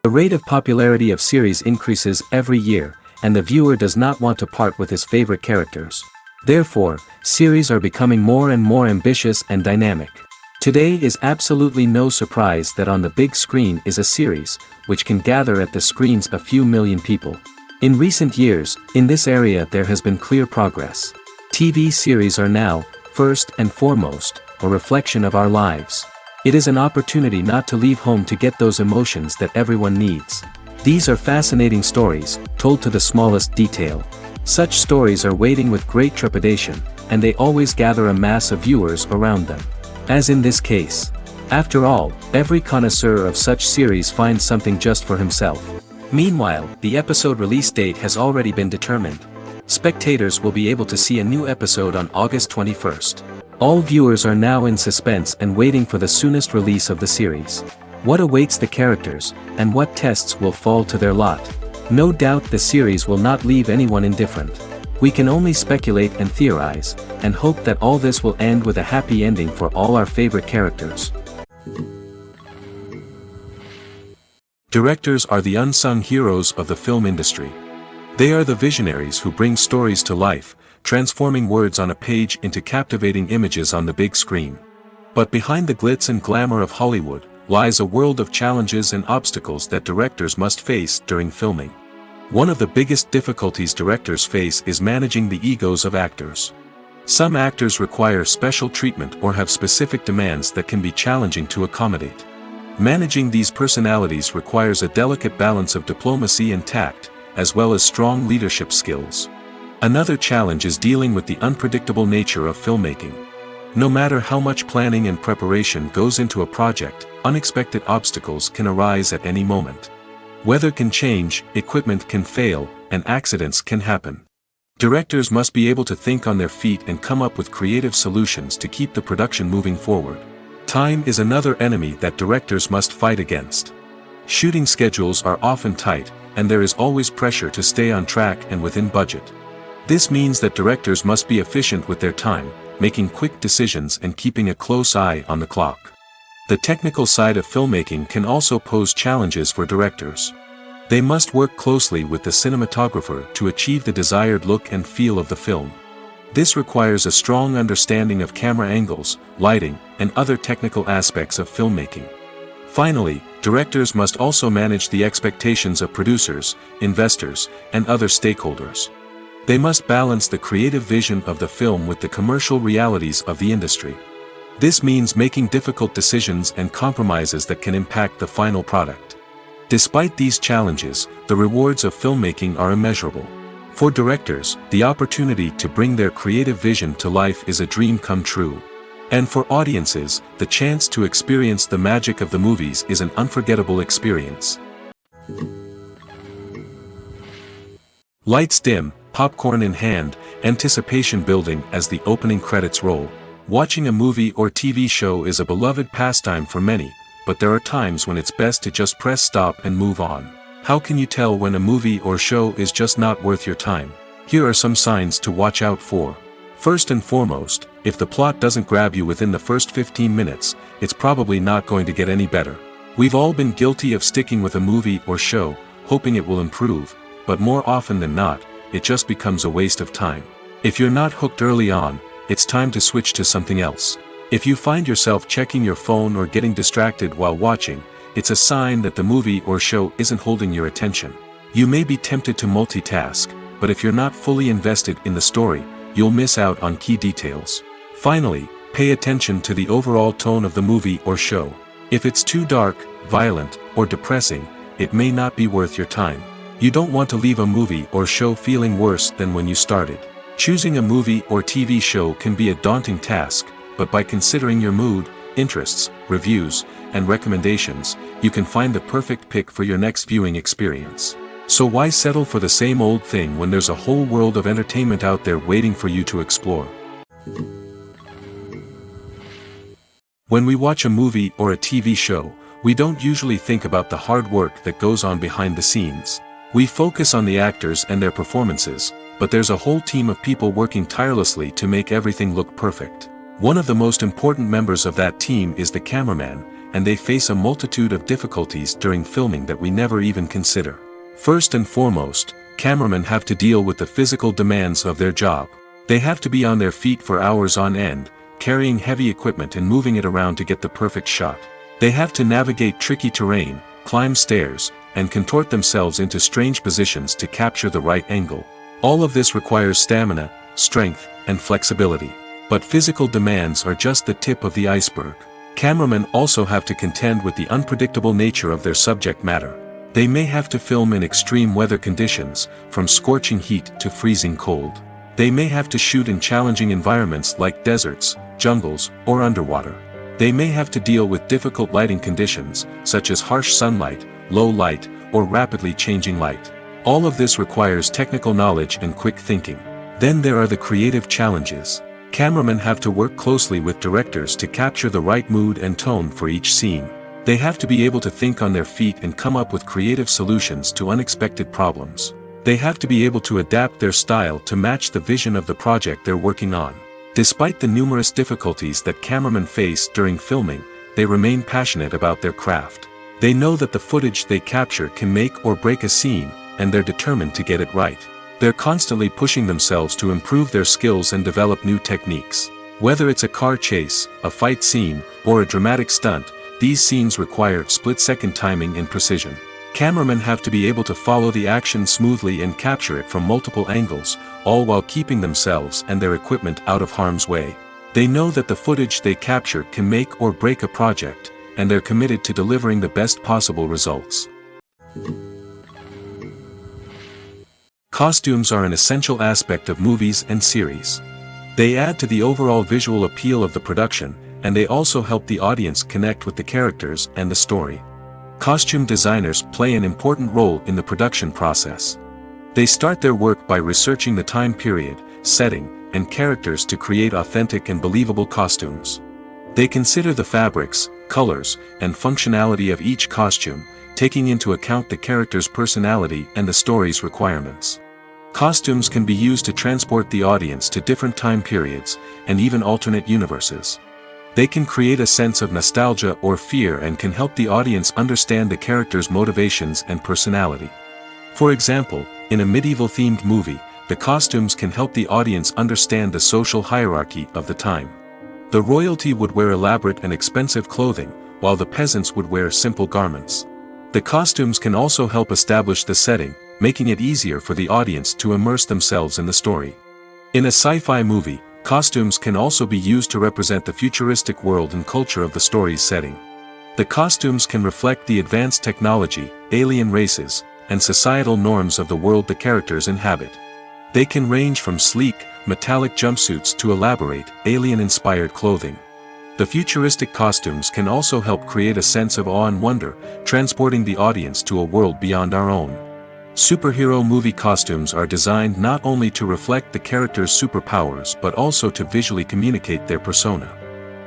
The rate of popularity of series increases every year, and the viewer does not want to part with his favorite characters. Therefore, series are becoming more and more ambitious and dynamic. Today is absolutely no surprise that on the big screen is a series, which can gather at the screens a few million people. In recent years, in this area there has been clear progress. TV series are now, first and foremost, a reflection of our lives. It is an opportunity not to leave home to get those emotions that everyone needs. These are fascinating stories, told to the smallest detail. Such stories are waiting with great trepidation, and they always gather a mass of viewers around them. As in this case. After all, every connoisseur of such series finds something just for himself. Meanwhile, the episode release date has already been determined. Spectators will be able to see a new episode on August 21st. All viewers are now in suspense and waiting for the soonest release of the series. What awaits the characters, and what tests will fall to their lot? No doubt the series will not leave anyone indifferent. We can only speculate and theorize, and hope that all this will end with a happy ending for all our favorite characters. Directors are the unsung heroes of the film industry. They are the visionaries who bring stories to life, transforming words on a page into captivating images on the big screen. But behind the glitz and glamour of Hollywood, lies a world of challenges and obstacles that directors must face during filming. One of the biggest difficulties directors face is managing the egos of actors. Some actors require special treatment or have specific demands that can be challenging to accommodate. Managing these personalities requires a delicate balance of diplomacy and tact, as well as strong leadership skills. Another challenge is dealing with the unpredictable nature of filmmaking. No matter how much planning and preparation goes into a project, unexpected obstacles can arise at any moment. Weather can change, equipment can fail, and accidents can happen. Directors must be able to think on their feet and come up with creative solutions to keep the production moving forward. Time is another enemy that directors must fight against. Shooting schedules are often tight, and there is always pressure to stay on track and within budget. This means that directors must be efficient with their time, making quick decisions and keeping a close eye on the clock. The technical side of filmmaking can also pose challenges for directors. They must work closely with the cinematographer to achieve the desired look and feel of the film. This requires a strong understanding of camera angles, lighting, and other technical aspects of filmmaking. Finally, directors must also manage the expectations of producers, investors, and other stakeholders. They must balance the creative vision of the film with the commercial realities of the industry. This means making difficult decisions and compromises that can impact the final product. Despite these challenges, the rewards of filmmaking are immeasurable. For directors, the opportunity to bring their creative vision to life is a dream come true. And for audiences, the chance to experience the magic of the movies is an unforgettable experience. Lights dim, popcorn in hand, anticipation building as the opening credits roll. Watching a movie or TV show is a beloved pastime for many, but there are times when it's best to just press stop and move on. How can you tell when a movie or show is just not worth your time? Here are some signs to watch out for. First and foremost, if the plot doesn't grab you within the first 15 minutes, it's probably not going to get any better. We've all been guilty of sticking with a movie or show, hoping it will improve, but more often than not, it just becomes a waste of time. If you're not hooked early on, it's time to switch to something else. If you find yourself checking your phone or getting distracted while watching, it's a sign that the movie or show isn't holding your attention. You may be tempted to multitask, but if you're not fully invested in the story, you'll miss out on key details. Finally, pay attention to the overall tone of the movie or show. If it's too dark, violent, or depressing, it may not be worth your time. You don't want to leave a movie or show feeling worse than when you started. Choosing a movie or TV show can be a daunting task, but by considering your mood, interests, reviews, and recommendations, you can find the perfect pick for your next viewing experience. So why settle for the same old thing when there's a whole world of entertainment out there waiting for you to explore? When we watch a movie or a TV show, we don't usually think about the hard work that goes on behind the scenes. We focus on the actors and their performances, but there's a whole team of people working tirelessly to make everything look perfect. One of the most important members of that team is the cameraman. and they face a multitude of difficulties during filming that we never even consider. First and foremost, cameramen have to deal with the physical demands of their job. They have to be on their feet for hours on end, carrying heavy equipment and moving it around to get the perfect shot. They have to navigate tricky terrain, climb stairs, and contort themselves into strange positions to capture the right angle. All of this requires stamina, strength, and flexibility. But physical demands are just the tip of the iceberg. Cameramen also have to contend with the unpredictable nature of their subject matter. They may have to film in extreme weather conditions, from scorching heat to freezing cold. They may have to shoot in challenging environments like deserts, jungles, or underwater. They may have to deal with difficult lighting conditions, such as harsh sunlight, low light, or rapidly changing light. All of this requires technical knowledge and quick thinking. Then there are the creative challenges. Cameramen have to work closely with directors to capture the right mood and tone for each scene. They have to be able to think on their feet and come up with creative solutions to unexpected problems. They have to be able to adapt their style to match the vision of the project they're working on. Despite the numerous difficulties that cameramen face during filming, they remain passionate about their craft. They know that the footage they capture can make or break a scene, and they're determined to get it right. They're constantly pushing themselves to improve their skills and develop new techniques. Whether it's a car chase, a fight scene, or a dramatic stunt, these scenes require split-second timing and precision. Cameramen have to be able to follow the action smoothly and capture it from multiple angles, all while keeping themselves and their equipment out of harm's way. They know that the footage they capture can make or break a project, and they're committed to delivering the best possible results. Costumes are an essential aspect of movies and series. They add to the overall visual appeal of the production, and they also help the audience connect with the characters and the story. Costume designers play an important role in the production process. They start their work by researching the time period, setting, and characters to create authentic and believable costumes. They consider the fabrics, colors, and functionality of each costume, taking into account the character's personality and the story's requirements. Costumes can be used to transport the audience to different time periods, and even alternate universes. They can create a sense of nostalgia or fear and can help the audience understand the character's motivations and personality. For example, in a medieval-themed movie, the costumes can help the audience understand the social hierarchy of the time. The royalty would wear elaborate and expensive clothing, while the peasants would wear simple garments. The costumes can also help establish the setting, making it easier for the audience to immerse themselves in the story. In a sci-fi movie, costumes can also be used to represent the futuristic world and culture of the story's setting. The costumes can reflect the advanced technology, alien races, and societal norms of the world the characters inhabit. They can range from sleek, metallic jumpsuits to elaborate, alien-inspired clothing. The futuristic costumes can also help create a sense of awe and wonder, transporting the audience to a world beyond our own. Superhero movie costumes are designed not only to reflect the character's superpowers but also to visually communicate their persona.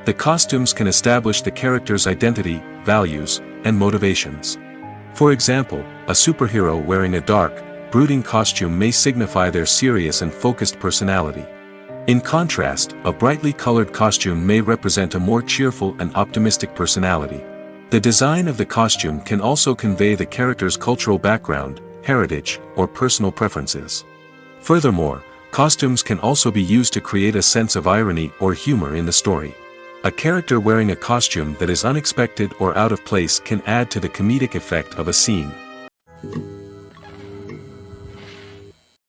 The costumes can establish the character's identity, values, and motivations. For example, a superhero wearing a dark, brooding costume may signify their serious and focused personality. In contrast, a brightly colored costume may represent a more cheerful and optimistic personality. The design of the costume can also convey the character's cultural background, heritage, or personal preferences. Furthermore, costumes can also be used to create a sense of irony or humor in the story. A character wearing a costume that is unexpected or out of place can add to the comedic effect of a scene.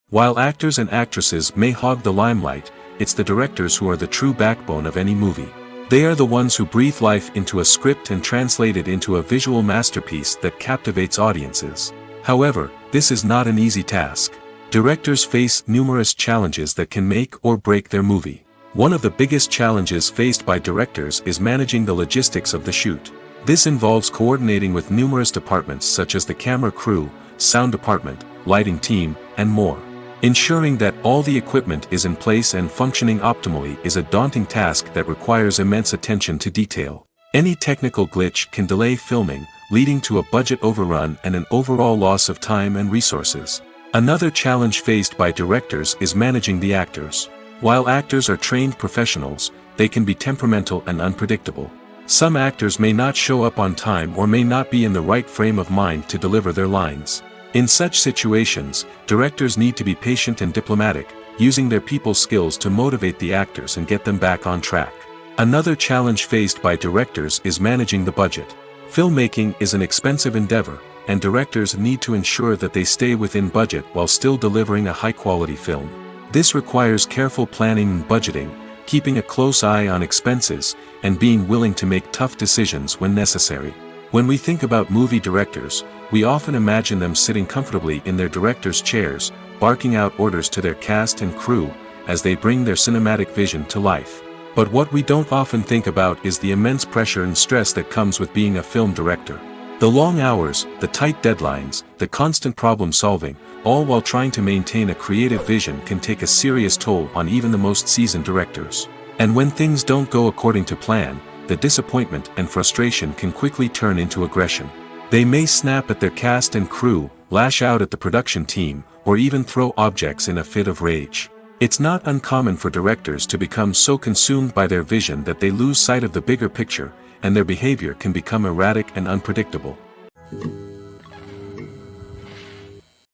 While actors and actresses may hog the limelight, it's the directors who are the true backbone of any movie. They are the ones who breathe life into a script and translate it into a visual masterpiece that captivates audiences. However, this is not an easy task. Directors face numerous challenges that can make or break their movie. One of the biggest challenges faced by directors is managing the logistics of the shoot. This involves coordinating with numerous departments such as the camera crew, sound department, lighting team, and more. Ensuring that all the equipment is in place and functioning optimally is a daunting task that requires immense attention to detail. Any technical glitch can delay filming, leading to a budget overrun and an overall loss of time and resources. Another challenge faced by directors is managing the actors. While actors are trained professionals, they can be temperamental and unpredictable. Some actors may not show up on time or may not be in the right frame of mind to deliver their lines. In such situations, directors need to be patient and diplomatic, using their people skills to motivate the actors and get them back on track. Another challenge faced by directors is managing the budget. Filmmaking is an expensive endeavor, and directors need to ensure that they stay within budget while still delivering a high-quality film. This requires careful planning and budgeting, keeping a close eye on expenses, and being willing to make tough decisions when necessary. When we think about movie directors, we often imagine them sitting comfortably in their director's chairs, barking out orders to their cast and crew, as they bring their cinematic vision to life. But what we don't often think about is the immense pressure and stress that comes with being a film director. The long hours, the tight deadlines, the constant problem solving, all while trying to maintain a creative vision can take a serious toll on even the most seasoned directors. And when things don't go according to plan, the disappointment and frustration can quickly turn into aggression. They may snap at their cast and crew, lash out at the production team, or even throw objects in a fit of rage. It's not uncommon for directors to become so consumed by their vision that they lose sight of the bigger picture, and their behavior can become erratic and unpredictable.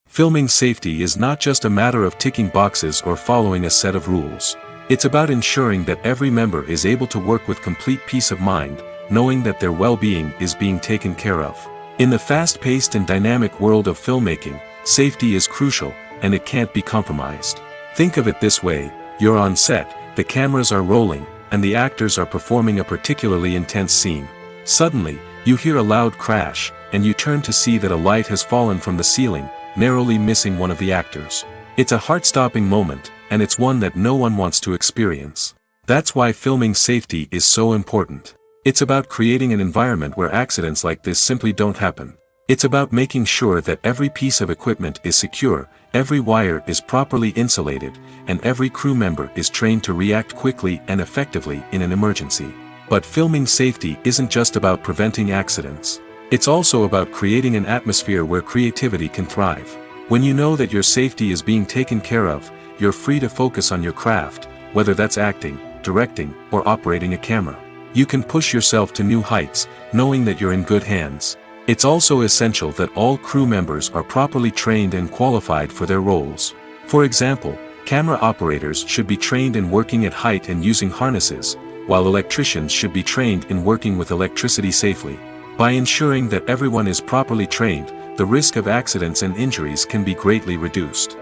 Filming safety is not just a matter of ticking boxes or following a set of rules. It's about ensuring that every member is able to work with complete peace of mind, knowing that their well-being is being taken care of. In the fast-paced and dynamic world of filmmaking, safety is crucial, and it can't be compromised. Think of it this way: you're on set, the cameras are rolling, and the actors are performing a particularly intense scene. Suddenly, you hear a loud crash, and you turn to see that a light has fallen from the ceiling, narrowly missing one of the actors. It's a heart-stopping moment, and it's one that no one wants to experience. That's why filming safety is so important. It's about creating an environment where accidents like this simply don't happen. It's about making sure that every piece of equipment is secure, every wire is properly insulated, and every crew member is trained to react quickly and effectively in an emergency. But filming safety isn't just about preventing accidents. It's also about creating an atmosphere where creativity can thrive. When you know that your safety is being taken care of, you're free to focus on your craft, whether that's acting, directing, or operating a camera. You can push yourself to new heights, knowing that you're in good hands. It's also essential that all crew members are properly trained and qualified for their roles. For example, camera operators should be trained in working at height and using harnesses, while electricians should be trained in working with electricity safely. By ensuring that everyone is properly trained, the risk of accidents and injuries can be greatly reduced.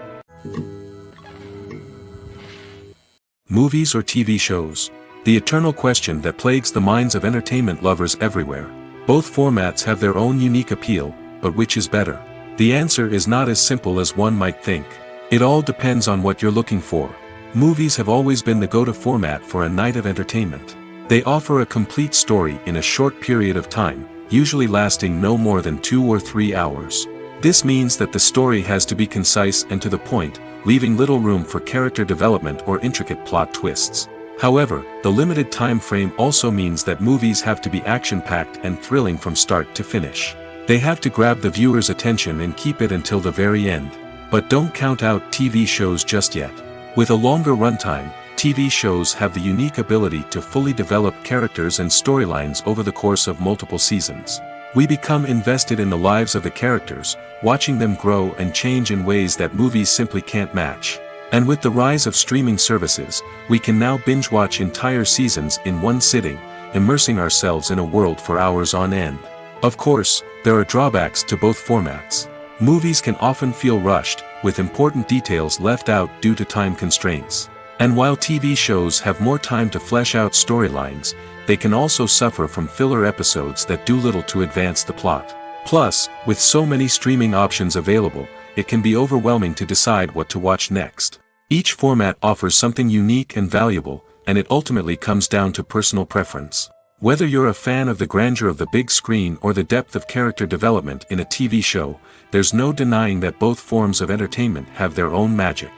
Movies or TV shows? The eternal question that plagues the minds of entertainment lovers everywhere. Both formats have their own unique appeal, but which is better? The answer is not as simple as one might think. It all depends on what you're looking for. Movies have always been the go-to format for a night of entertainment. They offer a complete story in a short period of time, usually lasting no more than 2 or 3 hours. This means that the story has to be concise and to the point, leaving little room for character development or intricate plot twists. However, the limited time frame also means that movies have to be action-packed and thrilling from start to finish. They have to grab the viewer's attention and keep it until the very end. But don't count out TV shows just yet. With a longer runtime, TV shows have the unique ability to fully develop characters and storylines over the course of multiple seasons. We become invested in the lives of the characters, watching them grow and change in ways that movies simply can't match. And with the rise of streaming services, we can now binge-watch entire seasons in one sitting, immersing ourselves in a world for hours on end. Of course, there are drawbacks to both formats. Movies can often feel rushed, with important details left out due to time constraints. And while TV shows have more time to flesh out storylines, they can also suffer from filler episodes that do little to advance the plot. Plus, with so many streaming options available, it can be overwhelming to decide what to watch next. Each format offers something unique and valuable, and it ultimately comes down to personal preference. Whether you're a fan of the grandeur of the big screen or the depth of character development in a TV show, there's no denying that both forms of entertainment have their own magic.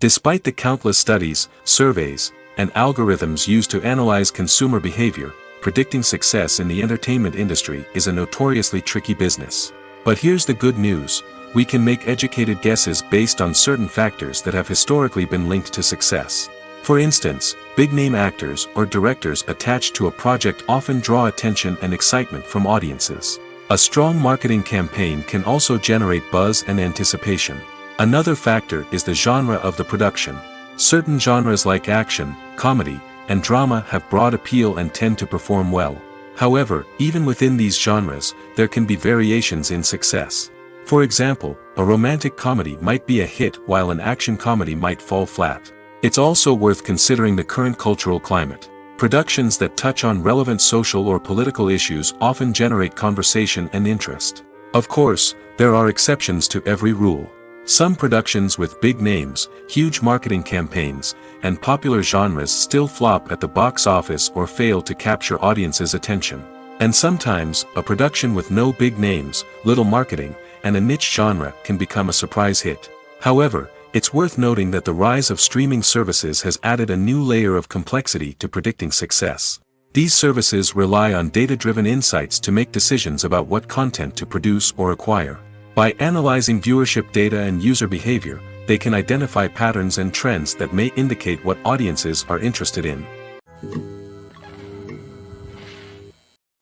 Despite the countless studies, surveys, and algorithms used to analyze consumer behavior, predicting success in the entertainment industry is a notoriously tricky business. But here's the good news: we can make educated guesses based on certain factors that have historically been linked to success. For instance, big-name actors or directors attached to a project often draw attention and excitement from audiences. A strong marketing campaign can also generate buzz and anticipation. Another factor is the genre of the production. Certain genres like action, comedy, and drama have broad appeal and tend to perform well. However, even within these genres, there can be variations in success. For example, a romantic comedy might be a hit while an action comedy might fall flat. It's also worth considering the current cultural climate. Productions that touch on relevant social or political issues often generate conversation and interest. Of course, there are exceptions to every rule. Some productions with big names, huge marketing campaigns, and popular genres still flop at the box office or fail to capture audiences' attention. And sometimes, a production with no big names, little marketing, and a niche genre can become a surprise hit. However, it's worth noting that the rise of streaming services has added a new layer of complexity to predicting success. These services rely on data-driven insights to make decisions about what content to produce or acquire. By analyzing viewership data and user behavior, they can identify patterns and trends that may indicate what audiences are interested in.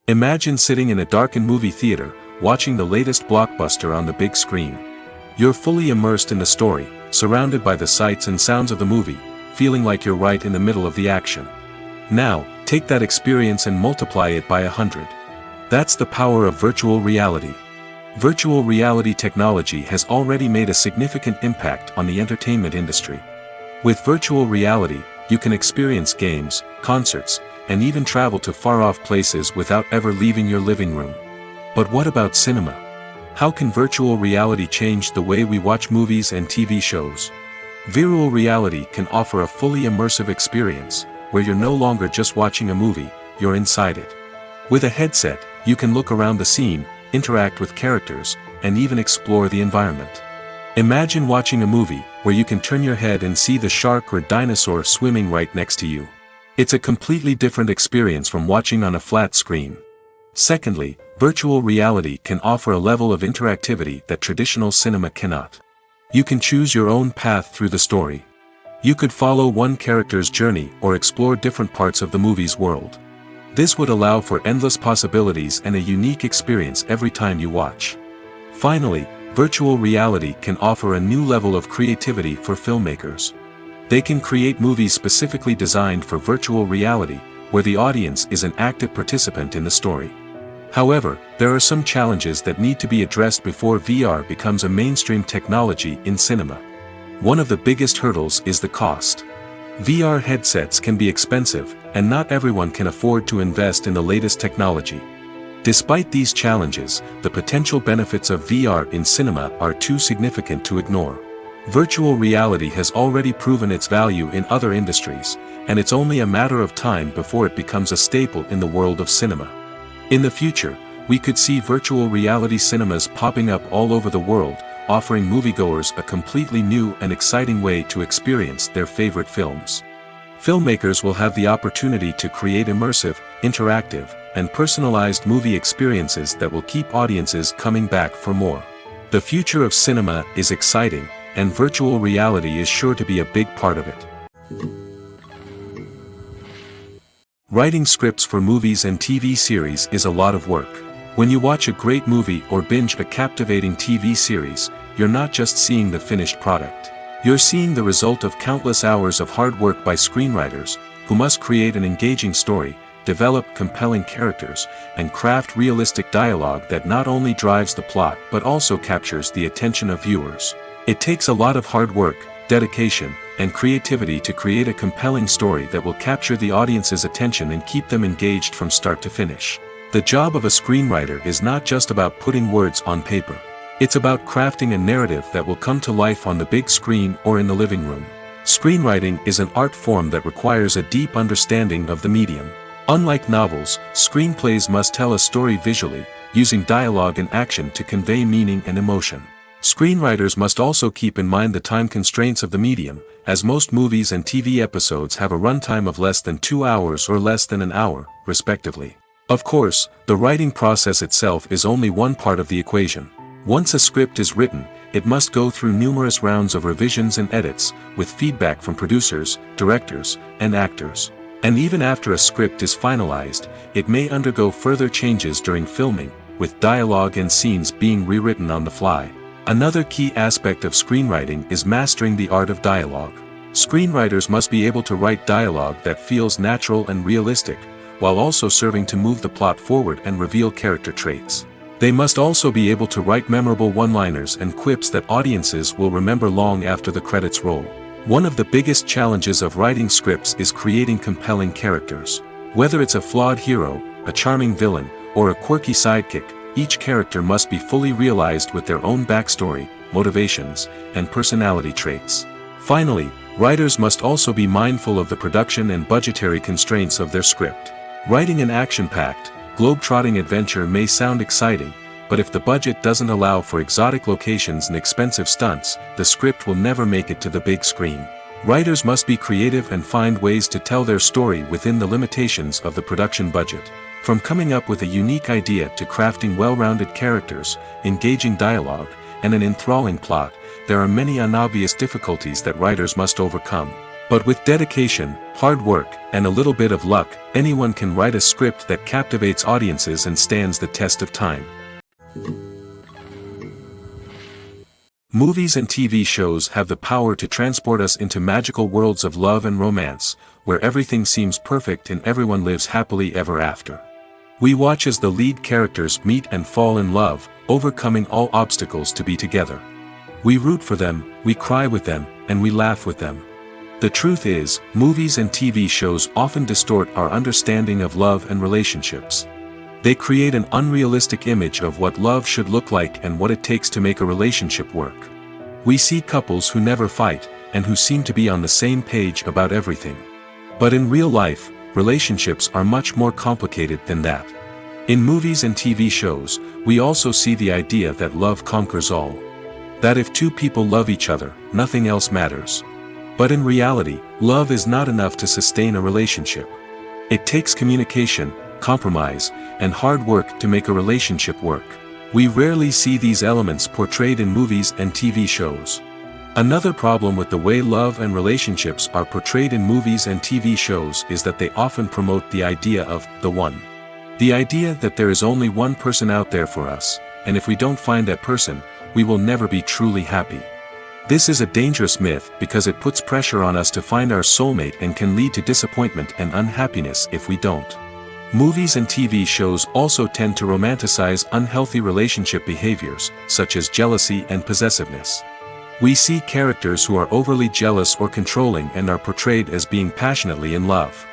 Imagine sitting in a darkened movie theater, watching the latest blockbuster on the big screen. You're fully immersed in the story, surrounded by the sights and sounds of the movie, feeling like you're right in the middle of the action. Now, take that experience and multiply it by 100. That's the power of virtual reality. Virtual reality technology has already made a significant impact on the entertainment industry. With virtual reality, you can experience games, concerts, and even travel to far-off places without ever leaving your living room. But what about cinema? How can virtual reality change the way we watch movies and TV shows? Virtual reality can offer a fully immersive experience, where you're no longer just watching a movie, you're inside it. With a headset, you can look around the scene, interact with characters, and even explore the environment. Imagine watching a movie where you can turn your head and see the shark or dinosaur swimming right next to you. It's a completely different experience from watching on a flat screen. Secondly, virtual reality can offer a level of interactivity that traditional cinema cannot. You can choose your own path through the story. You could follow one character's journey or explore different parts of the movie's world. This would allow for endless possibilities and a unique experience every time you watch. Finally, virtual reality can offer a new level of creativity for filmmakers. They can create movies specifically designed for virtual reality, where the audience is an active participant in the story. However, there are some challenges that need to be addressed before VR becomes a mainstream technology in cinema. One of the biggest hurdles is the cost. VR headsets can be expensive, and not everyone can afford to invest in the latest technology. Despite these challenges, the potential benefits of VR in cinema are too significant to ignore. Virtual reality has already proven its value in other industries, and it's only a matter of time before it becomes a staple in the world of cinema. In the future, we could see virtual reality cinemas popping up all over the world, offering moviegoers a completely new and exciting way to experience their favorite films. Filmmakers will have the opportunity to create immersive, interactive, and personalized movie experiences that will keep audiences coming back for more. The future of cinema is exciting, and virtual reality is sure to be a big part of it. Writing scripts for movies and TV series is a lot of work. When you watch a great movie or binge a captivating TV series, you're not just seeing the finished product. You're seeing the result of countless hours of hard work by screenwriters, who must create an engaging story, develop compelling characters, and craft realistic dialogue that not only drives the plot but also captures the attention of viewers. It takes a lot of hard work, dedication, and creativity to create a compelling story that will capture the audience's attention and keep them engaged from start to finish. The job of a screenwriter is not just about putting words on paper. It's about crafting a narrative that will come to life on the big screen or in the living room. Screenwriting is an art form that requires a deep understanding of the medium. Unlike novels, screenplays must tell a story visually, using dialogue and action to convey meaning and emotion. Screenwriters must also keep in mind the time constraints of the medium, as most movies and TV episodes have a runtime of less than 2 hours or less than an hour, respectively. Of course, the writing process itself is only one part of the equation. Once a script is written, it must go through numerous rounds of revisions and edits, with feedback from producers, directors, and actors. And even after a script is finalized, it may undergo further changes during filming, with dialogue and scenes being rewritten on the fly. Another key aspect of screenwriting is mastering the art of dialogue. Screenwriters must be able to write dialogue that feels natural and realistic, while also serving to move the plot forward and reveal character traits. They must also be able to write memorable one-liners and quips that audiences will remember long after the credits roll. One of the biggest challenges of writing scripts is creating compelling characters. Whether it's a flawed hero, a charming villain, or a quirky sidekick, each character must be fully realized with their own backstory, motivations, and personality traits. Finally, writers must also be mindful of the production and budgetary constraints of their script. Writing an action-packed, globe-trotting adventure may sound exciting, but if the budget doesn't allow for exotic locations and expensive stunts, the script will never make it to the big screen. Writers must be creative and find ways to tell their story within the limitations of the production budget. From coming up with a unique idea to crafting well-rounded characters, engaging dialogue, and an enthralling plot, there are many unobvious difficulties that writers must overcome. But with dedication, hard work, and a little bit of luck, anyone can write a script that captivates audiences and stands the test of time. Movies and TV shows have the power to transport us into magical worlds of love and romance, where everything seems perfect and everyone lives happily ever after. We watch as the lead characters meet and fall in love, overcoming all obstacles to be together. We root for them, we cry with them, and we laugh with them. The truth is, movies and TV shows often distort our understanding of love and relationships. They create an unrealistic image of what love should look like and what it takes to make a relationship work. We see couples who never fight, and who seem to be on the same page about everything. But in real life, relationships are much more complicated than that. In movies and TV shows, we also see the idea that love conquers all. That if two people love each other, nothing else matters. But in reality, love is not enough to sustain a relationship. It takes communication, compromise, and hard work to make a relationship work. We rarely see these elements portrayed in movies and TV shows. Another problem with the way love and relationships are portrayed in movies and TV shows is that they often promote the idea of the one. The idea that there is only one person out there for us, and if we don't find that person, we will never be truly happy. This is a dangerous myth because it puts pressure on us to find our soulmate and can lead to disappointment and unhappiness if we don't. Movies and TV shows also tend to romanticize unhealthy relationship behaviors, such as jealousy and possessiveness. We see characters who are overly jealous or controlling and are portrayed as being passionately in love.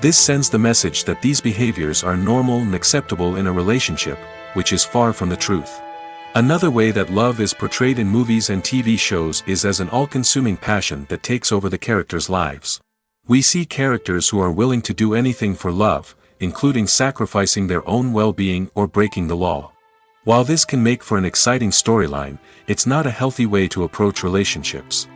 This sends the message that these behaviors are normal and acceptable in a relationship, which is far from the truth. Another way that love is portrayed in movies and TV shows is as an all-consuming passion that takes over the characters' lives. We see characters who are willing to do anything for love, including sacrificing their own well-being or breaking the law. While this can make for an exciting storyline, it's not a healthy way to approach relationships.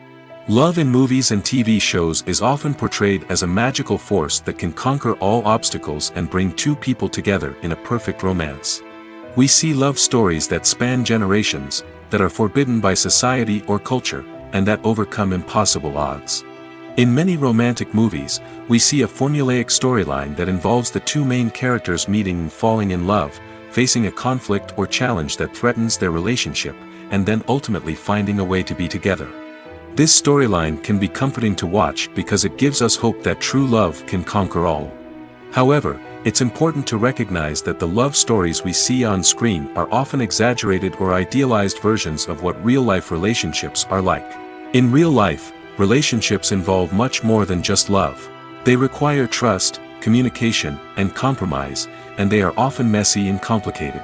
Love in movies and TV shows is often portrayed as a magical force that can conquer all obstacles and bring two people together in a perfect romance. We see love stories that span generations, that are forbidden by society or culture, and that overcome impossible odds. In many romantic movies, we see a formulaic storyline that involves the two main characters meeting and falling in love, facing a conflict or challenge that threatens their relationship, and then ultimately finding a way to be together. This storyline can be comforting to watch because it gives us hope that true love can conquer all. However, it's important to recognize that the love stories we see on screen are often exaggerated or idealized versions of what real-life relationships are like. In real life, relationships involve much more than just love. They require trust, communication, and compromise, and they are often messy and complicated.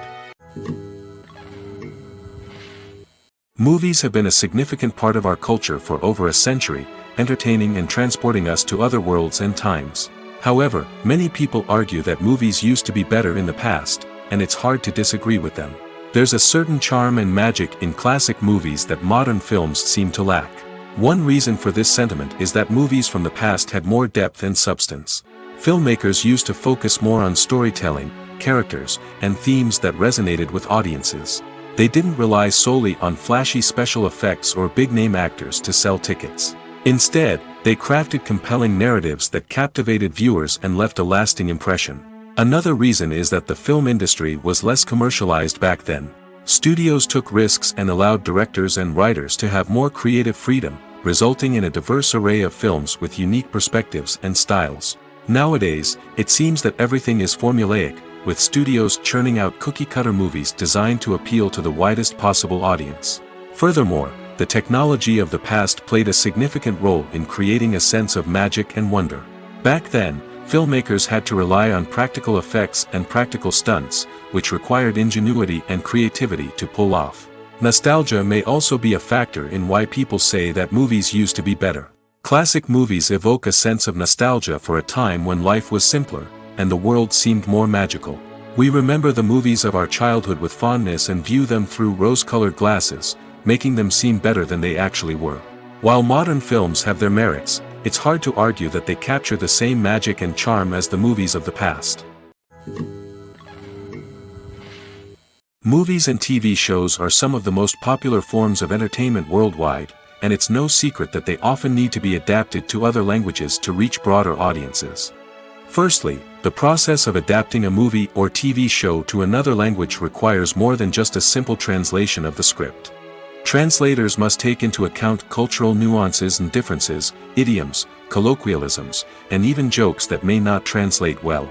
Movies have been a significant part of our culture for over a century, entertaining and transporting us to other worlds and times. However, many people argue that movies used to be better in the past, and it's hard to disagree with them. There's a certain charm and magic in classic movies that modern films seem to lack. One reason for this sentiment is that movies from the past had more depth and substance. Filmmakers used to focus more on storytelling, characters, and themes that resonated with audiences. They didn't rely solely on flashy special effects or big-name actors to sell tickets. Instead, they crafted compelling narratives that captivated viewers and left a lasting impression. Another reason is that the film industry was less commercialized back then. Studios took risks and allowed directors and writers to have more creative freedom, resulting in a diverse array of films with unique perspectives and styles. Nowadays, it seems that everything is formulaic, with studios churning out cookie-cutter movies designed to appeal to the widest possible audience. Furthermore, the technology of the past played a significant role in creating a sense of magic and wonder. Back then, filmmakers had to rely on practical effects and practical stunts, which required ingenuity and creativity to pull off. Nostalgia may also be a factor in why people say that movies used to be better. Classic movies evoke a sense of nostalgia for a time when life was simpler, and the world seemed more magical. We remember the movies of our childhood with fondness and view them through rose-colored glasses, making them seem better than they actually were. While modern films have their merits, it's hard to argue that they capture the same magic and charm as the movies of the past. Movies and TV shows are some of the most popular forms of entertainment worldwide, and it's no secret that they often need to be adapted to other languages to reach broader audiences. Firstly, the process of adapting a movie or TV show to another language requires more than just a simple translation of the script. Translators must take into account cultural nuances and differences, idioms, colloquialisms, and even jokes that may not translate well.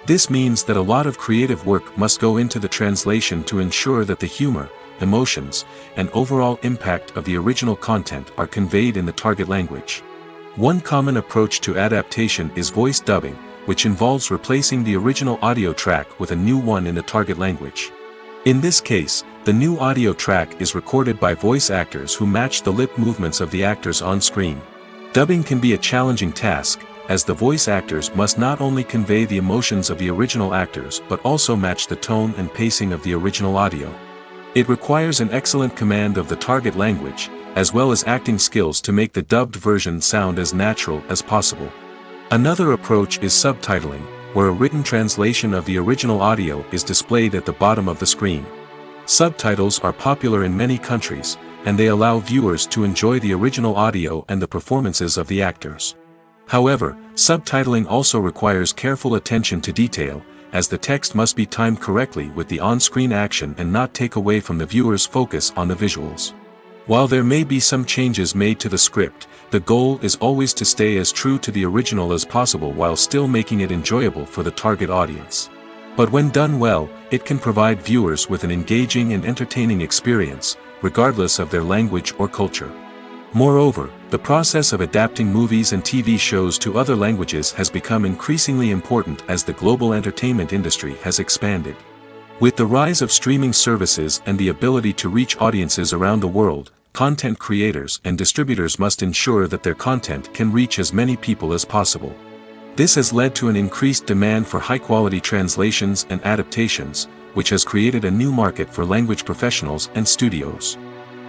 This means that a lot of creative work must go into the translation to ensure that the humor, emotions, and overall impact of the original content are conveyed in the target language. One common approach to adaptation is voice dubbing, which involves replacing the original audio track with a new one in the target language. In this case, the new audio track is recorded by voice actors who match the lip movements of the actors on screen. Dubbing can be a challenging task, as the voice actors must not only convey the emotions of the original actors but also match the tone and pacing of the original audio. It requires an excellent command of the target language, as well as acting skills to make the dubbed version sound as natural as possible. Another approach is subtitling, where a written translation of the original audio is displayed at the bottom of the screen. Subtitles are popular in many countries, and they allow viewers to enjoy the original audio and the performances of the actors. However, subtitling also requires careful attention to detail, as the text must be timed correctly with the on-screen action and not take away from the viewer's focus on the visuals. While there may be some changes made to the script, the goal is always to stay as true to the original as possible while still making it enjoyable for the target audience. But when done well, it can provide viewers with an engaging and entertaining experience, regardless of their language or culture. Moreover, the process of adapting movies and TV shows to other languages has become increasingly important as the global entertainment industry has expanded. With the rise of streaming services and the ability to reach audiences around the world, content creators and distributors must ensure that their content can reach as many people as possible. This has led to an increased demand for high-quality translations and adaptations, which has created a new market for language professionals and studios.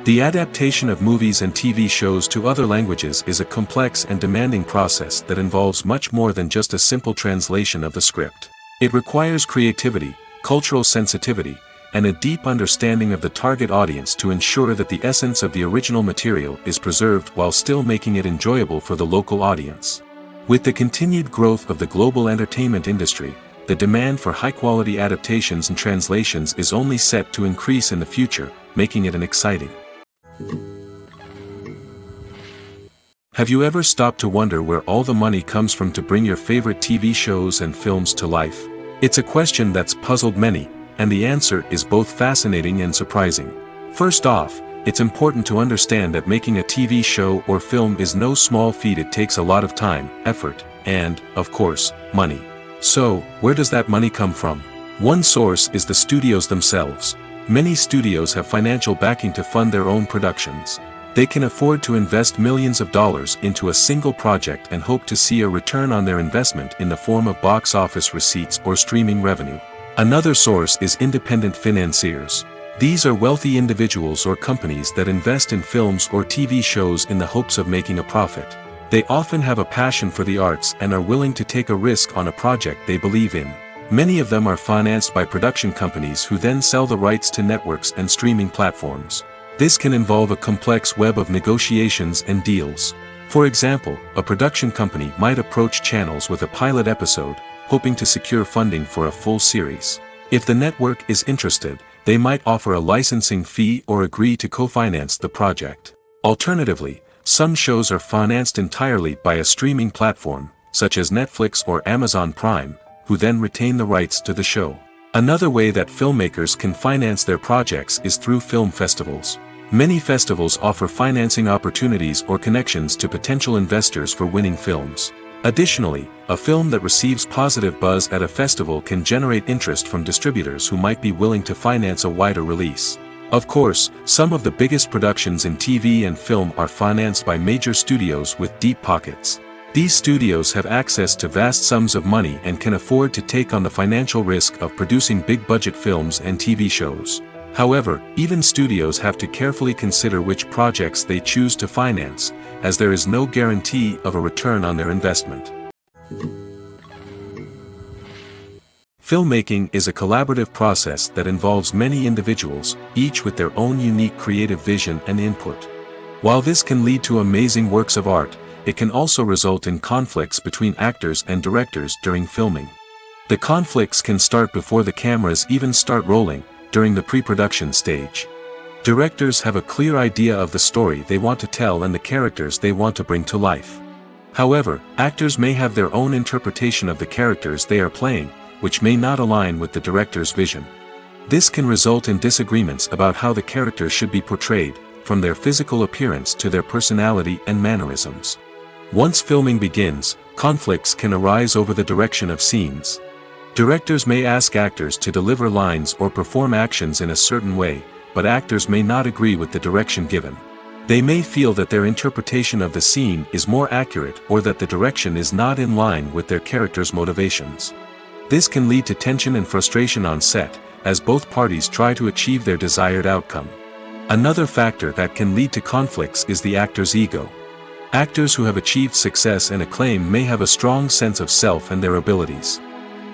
The adaptation of movies and TV shows to other languages is a complex and demanding process that involves much more than just a simple translation of the script. It requires creativity, cultural sensitivity, and a deep understanding of the target audience to ensure that the essence of the original material is preserved while still making it enjoyable for the local audience. With the continued growth of the global entertainment industry, the demand for high-quality adaptations and translations is only set to increase in the future, making it exciting. Have you ever stopped to wonder where all the money comes from to bring your favorite TV shows and films to life? It's a question that's puzzled many, and the answer is both fascinating and surprising. First off, it's important to understand that making a TV show or film is no small feat. It takes a lot of time, effort, and, of course, money. So, where does that money come from? One source is the studios themselves. Many studios have financial backing to fund their own productions. They can afford to invest millions of dollars into a single project and hope to see a return on their investment in the form of box office receipts or streaming revenue. Another source is independent financiers. These are wealthy individuals or companies that invest in films or TV shows in the hopes of making a profit. They often have a passion for the arts and are willing to take a risk on a project they believe in. Many of them are financed by production companies who then sell the rights to networks and streaming platforms. This can involve a complex web of negotiations and deals. For example, a production company might approach channels with a pilot episode, hoping to secure funding for a full series. If the network is interested, they might offer a licensing fee or agree to co-finance the project. Alternatively, some shows are financed entirely by a streaming platform, such as Netflix or Amazon Prime, who then retain the rights to the show. Another way that filmmakers can finance their projects is through film festivals. Many festivals offer financing opportunities or connections to potential investors for winning films. Additionally, a film that receives positive buzz at a festival can generate interest from distributors who might be willing to finance a wider release. Of course, some of the biggest productions in TV and film are financed by major studios with deep pockets. These studios have access to vast sums of money and can afford to take on the financial risk of producing big-budget films and TV shows. However, even studios have to carefully consider which projects they choose to finance, as there is no guarantee of a return on their investment. Filmmaking is a collaborative process that involves many individuals, each with their own unique creative vision and input. While this can lead to amazing works of art, it can also result in conflicts between actors and directors during filming. The conflicts can start before the cameras even start rolling, during the pre-production stage. Directors have a clear idea of the story they want to tell and the characters they want to bring to life. However, actors may have their own interpretation of the characters they are playing, which may not align with the director's vision. This can result in disagreements about how the characters should be portrayed, from their physical appearance to their personality and mannerisms. Once filming begins, conflicts can arise over the direction of scenes. Directors may ask actors to deliver lines or perform actions in a certain way, but actors may not agree with the direction given. They may feel that their interpretation of the scene is more accurate or that the direction is not in line with their character's motivations. This can lead to tension and frustration on set, as both parties try to achieve their desired outcome. Another factor that can lead to conflicts is the actor's ego. Actors who have achieved success and acclaim may have a strong sense of self and their abilities.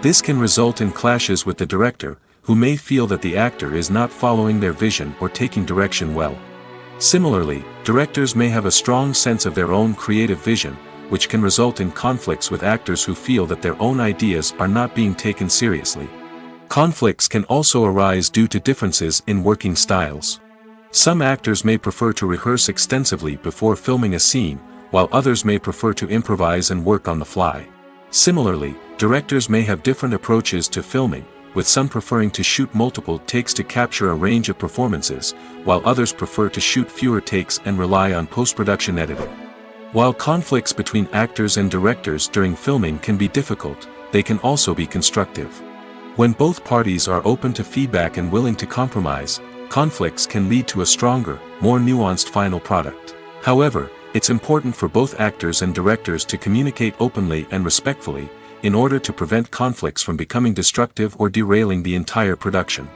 This can result in clashes with the director, who may feel that the actor is not following their vision or taking direction well. Similarly, directors may have a strong sense of their own creative vision, which can result in conflicts with actors who feel that their own ideas are not being taken seriously. Conflicts can also arise due to differences in working styles. Some actors may prefer to rehearse extensively before filming a scene, while others may prefer to improvise and work on the fly. Similarly, directors may have different approaches to filming, with some preferring to shoot multiple takes to capture a range of performances, while others prefer to shoot fewer takes and rely on post-production editing. While conflicts between actors and directors during filming can be difficult, they can also be constructive. When both parties are open to feedback and willing to compromise, conflicts can lead to a stronger, more nuanced final product. However, it's important for both actors and directors to communicate openly and respectfully, in order to prevent conflicts from becoming destructive or derailing the entire production.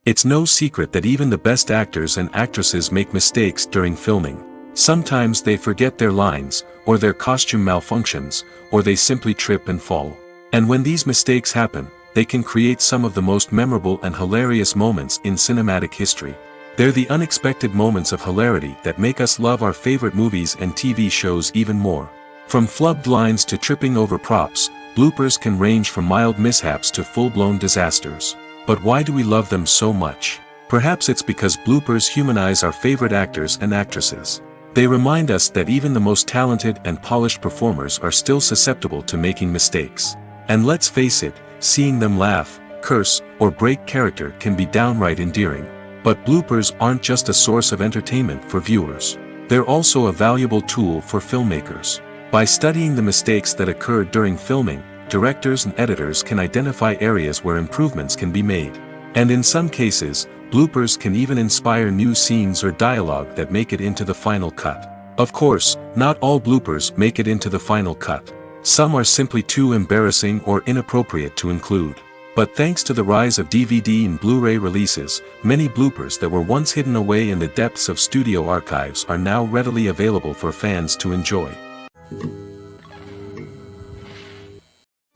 It's no secret that even the best actors and actresses make mistakes during filming. Sometimes they forget their lines, or their costume malfunctions, or they simply trip and fall. And when these mistakes happen, they can create some of the most memorable and hilarious moments in cinematic history. They're the unexpected moments of hilarity that make us love our favorite movies and TV shows even more. From flubbed lines to tripping over props, bloopers can range from mild mishaps to full-blown disasters. But why do we love them so much? Perhaps it's because bloopers humanize our favorite actors and actresses. They remind us that even the most talented and polished performers are still susceptible to making mistakes. And let's face it, seeing them laugh, curse, or break character can be downright endearing. But bloopers aren't just a source of entertainment for viewers. They're also a valuable tool for filmmakers. By studying the mistakes that occurred during filming, directors and editors can identify areas where improvements can be made. And in some cases, bloopers can even inspire new scenes or dialogue that make it into the final cut. Of course, not all bloopers make it into the final cut. Some are simply too embarrassing or inappropriate to include. But thanks to the rise of DVD and Blu-ray releases, many bloopers that were once hidden away in the depths of studio archives are now readily available for fans to enjoy.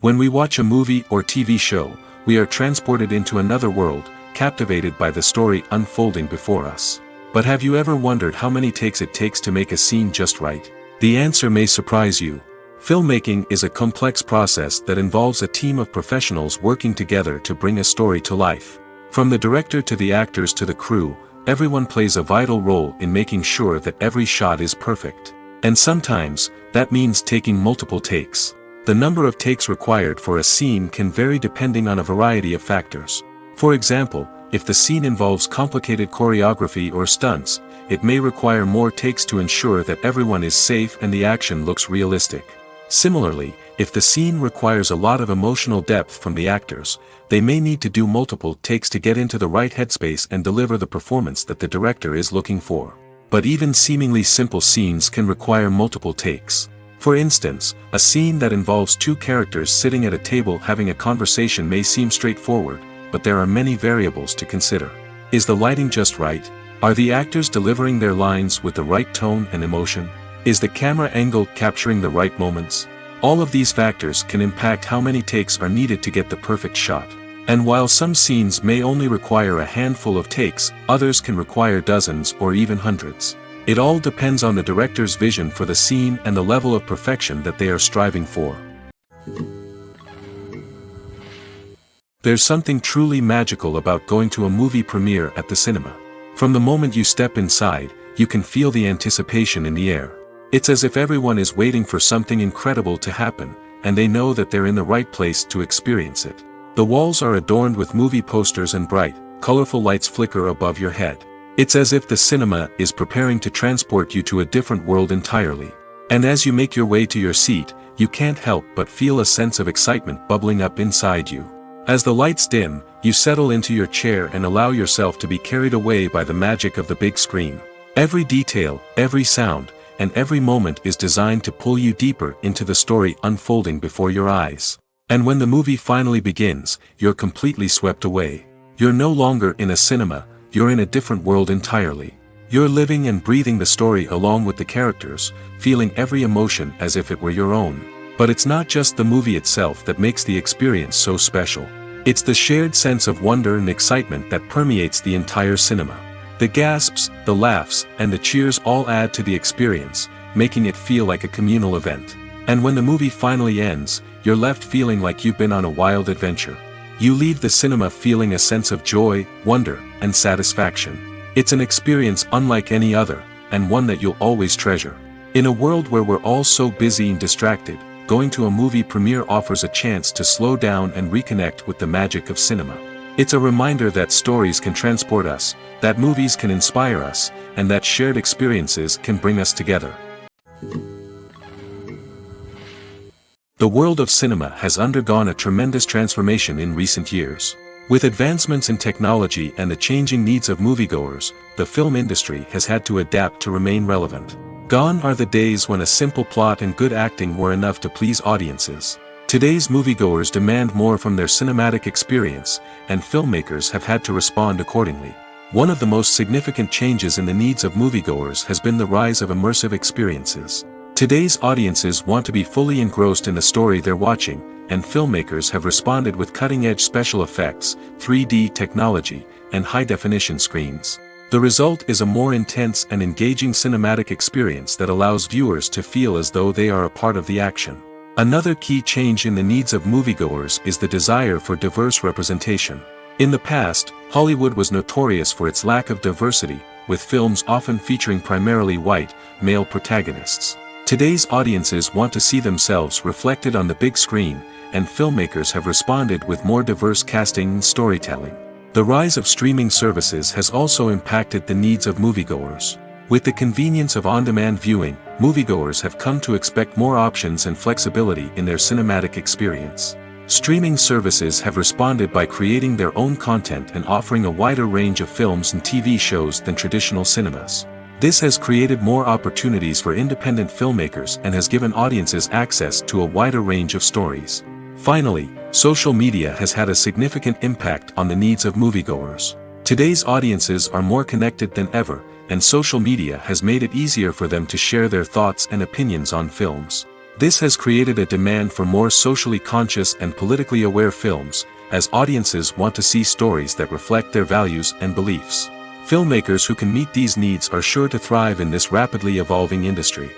When we watch a movie or TV show, we are transported into another world, captivated by the story unfolding before us. But have you ever wondered how many takes it takes to make a scene just right? The answer may surprise you. Filmmaking is a complex process that involves a team of professionals working together to bring a story to life. From the director to the actors to the crew, everyone plays a vital role in making sure that every shot is perfect. And sometimes, that means taking multiple takes. The number of takes required for a scene can vary depending on a variety of factors. For example, if the scene involves complicated choreography or stunts, it may require more takes to ensure that everyone is safe and the action looks realistic. Similarly, if the scene requires a lot of emotional depth from the actors, they may need to do multiple takes to get into the right headspace and deliver the performance that the director is looking for. But even seemingly simple scenes can require multiple takes. For instance, a scene that involves two characters sitting at a table having a conversation may seem straightforward, but there are many variables to consider. Is the lighting just right? Are the actors delivering their lines with the right tone and emotion? Is the camera angle capturing the right moments? All of these factors can impact how many takes are needed to get the perfect shot. And while some scenes may only require a handful of takes, others can require dozens or even hundreds. It all depends on the director's vision for the scene and the level of perfection that they are striving for. There's something truly magical about going to a movie premiere at the cinema. From the moment you step inside, you can feel the anticipation in the air. It's as if everyone is waiting for something incredible to happen, and they know that they're in the right place to experience it. The walls are adorned with movie posters and bright, colorful lights flicker above your head. It's as if the cinema is preparing to transport you to a different world entirely. And as you make your way to your seat, you can't help but feel a sense of excitement bubbling up inside you. As the lights dim, you settle into your chair and allow yourself to be carried away by the magic of the big screen. Every detail, every sound, and every moment is designed to pull you deeper into the story unfolding before your eyes. And when the movie finally begins, you're completely swept away. You're no longer in a cinema, you're in a different world entirely. You're living and breathing the story along with the characters, feeling every emotion as if it were your own. But it's not just the movie itself that makes the experience so special. It's the shared sense of wonder and excitement that permeates the entire cinema. The gasps, the laughs, and the cheers all add to the experience, making it feel like a communal event. And when the movie finally ends, you're left feeling like you've been on a wild adventure. You leave the cinema feeling a sense of joy, wonder, and satisfaction. It's an experience unlike any other, and one that you'll always treasure. In a world where we're all so busy and distracted, going to a movie premiere offers a chance to slow down and reconnect with the magic of cinema. It's a reminder that stories can transport us, that movies can inspire us, and that shared experiences can bring us together. The world of cinema has undergone a tremendous transformation in recent years. With advancements in technology and the changing needs of moviegoers, the film industry has had to adapt to remain relevant. Gone are the days when a simple plot and good acting were enough to please audiences. Today's moviegoers demand more from their cinematic experience, and filmmakers have had to respond accordingly. One of the most significant changes in the needs of moviegoers has been the rise of immersive experiences. Today's audiences want to be fully engrossed in the story they're watching, and filmmakers have responded with cutting-edge special effects, 3D technology, and high-definition screens. The result is a more intense and engaging cinematic experience that allows viewers to feel as though they are a part of the action. Another key change in the needs of moviegoers is the desire for diverse representation. In the past, Hollywood was notorious for its lack of diversity, with films often featuring primarily white, male protagonists. Today's audiences want to see themselves reflected on the big screen, and filmmakers have responded with more diverse casting and storytelling. The rise of streaming services has also impacted the needs of moviegoers. With the convenience of on-demand viewing, moviegoers have come to expect more options and flexibility in their cinematic experience. Streaming services have responded by creating their own content and offering a wider range of films and TV shows than traditional cinemas. This has created more opportunities for independent filmmakers and has given audiences access to a wider range of stories. Finally, social media has had a significant impact on the needs of moviegoers. Today's audiences are more connected than ever, and social media has made it easier for them to share their thoughts and opinions on films. This has created a demand for more socially conscious and politically aware films, as audiences want to see stories that reflect their values and beliefs. Filmmakers who can meet these needs are sure to thrive in this rapidly evolving industry.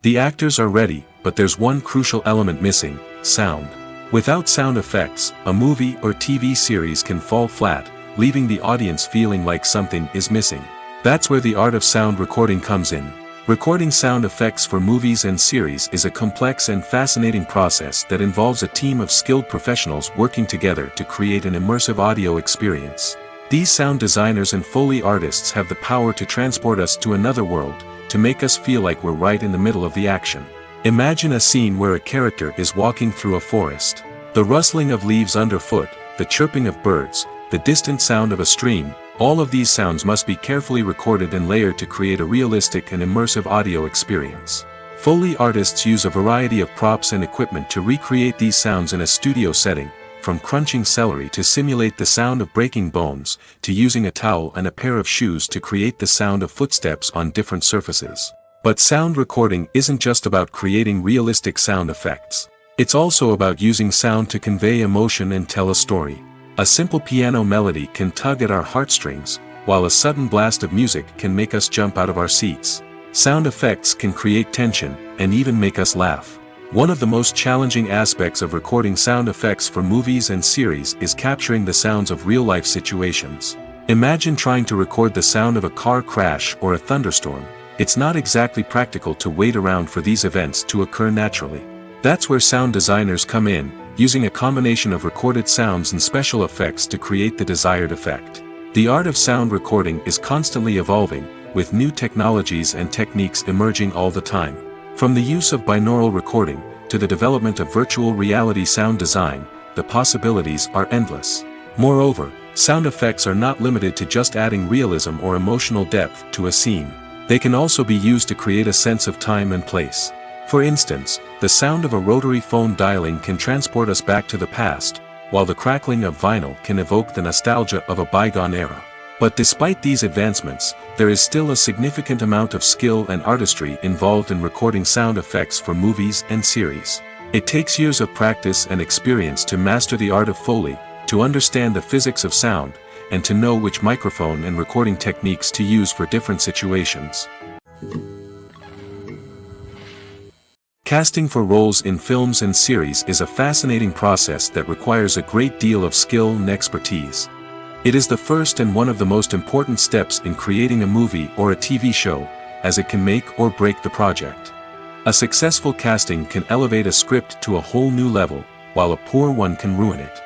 The actors are ready, but there's one crucial element missing: sound. Without sound effects, a movie or TV series can fall flat, leaving the audience feeling like something is missing. That's where the art of sound recording comes in. Recording sound effects for movies and series is a complex and fascinating process that involves a team of skilled professionals working together to create an immersive audio experience. These sound designers and Foley artists have the power to transport us to another world, to make us feel like we're right in the middle of the action. Imagine a scene where a character is walking through a forest. The rustling of leaves underfoot, the chirping of birds, the distant sound of a stream, all of these sounds must be carefully recorded and layered to create a realistic and immersive audio experience. Foley artists use a variety of props and equipment to recreate these sounds in a studio setting, from crunching celery to simulate the sound of breaking bones, to using a towel and a pair of shoes to create the sound of footsteps on different surfaces. But sound recording isn't just about creating realistic sound effects. It's also about using sound to convey emotion and tell a story. A simple piano melody can tug at our heartstrings, while a sudden blast of music can make us jump out of our seats. Sound effects can create tension, and even make us laugh. One of the most challenging aspects of recording sound effects for movies and series is capturing the sounds of real-life situations. Imagine trying to record the sound of a car crash or a thunderstorm. It's not exactly practical to wait around for these events to occur naturally. That's where sound designers come in, using a combination of recorded sounds and special effects to create the desired effect. The art of sound recording is constantly evolving, with new technologies and techniques emerging all the time. From the use of binaural recording, to the development of virtual reality sound design, the possibilities are endless. Moreover, sound effects are not limited to just adding realism or emotional depth to a scene. They can also be used to create a sense of time and place. For instance, the sound of a rotary phone dialing can transport us back to the past, while the crackling of vinyl can evoke the nostalgia of a bygone era. But despite these advancements, there is still a significant amount of skill and artistry involved in recording sound effects for movies and series. It takes years of practice and experience to master the art of Foley, to understand the physics of sound, and to know which microphone and recording techniques to use for different situations. Casting for roles in films and series is a fascinating process that requires a great deal of skill and expertise. It is the first and one of the most important steps in creating a movie or a TV show, as it can make or break the project. A successful casting can elevate a script to a whole new level, while a poor one can ruin it.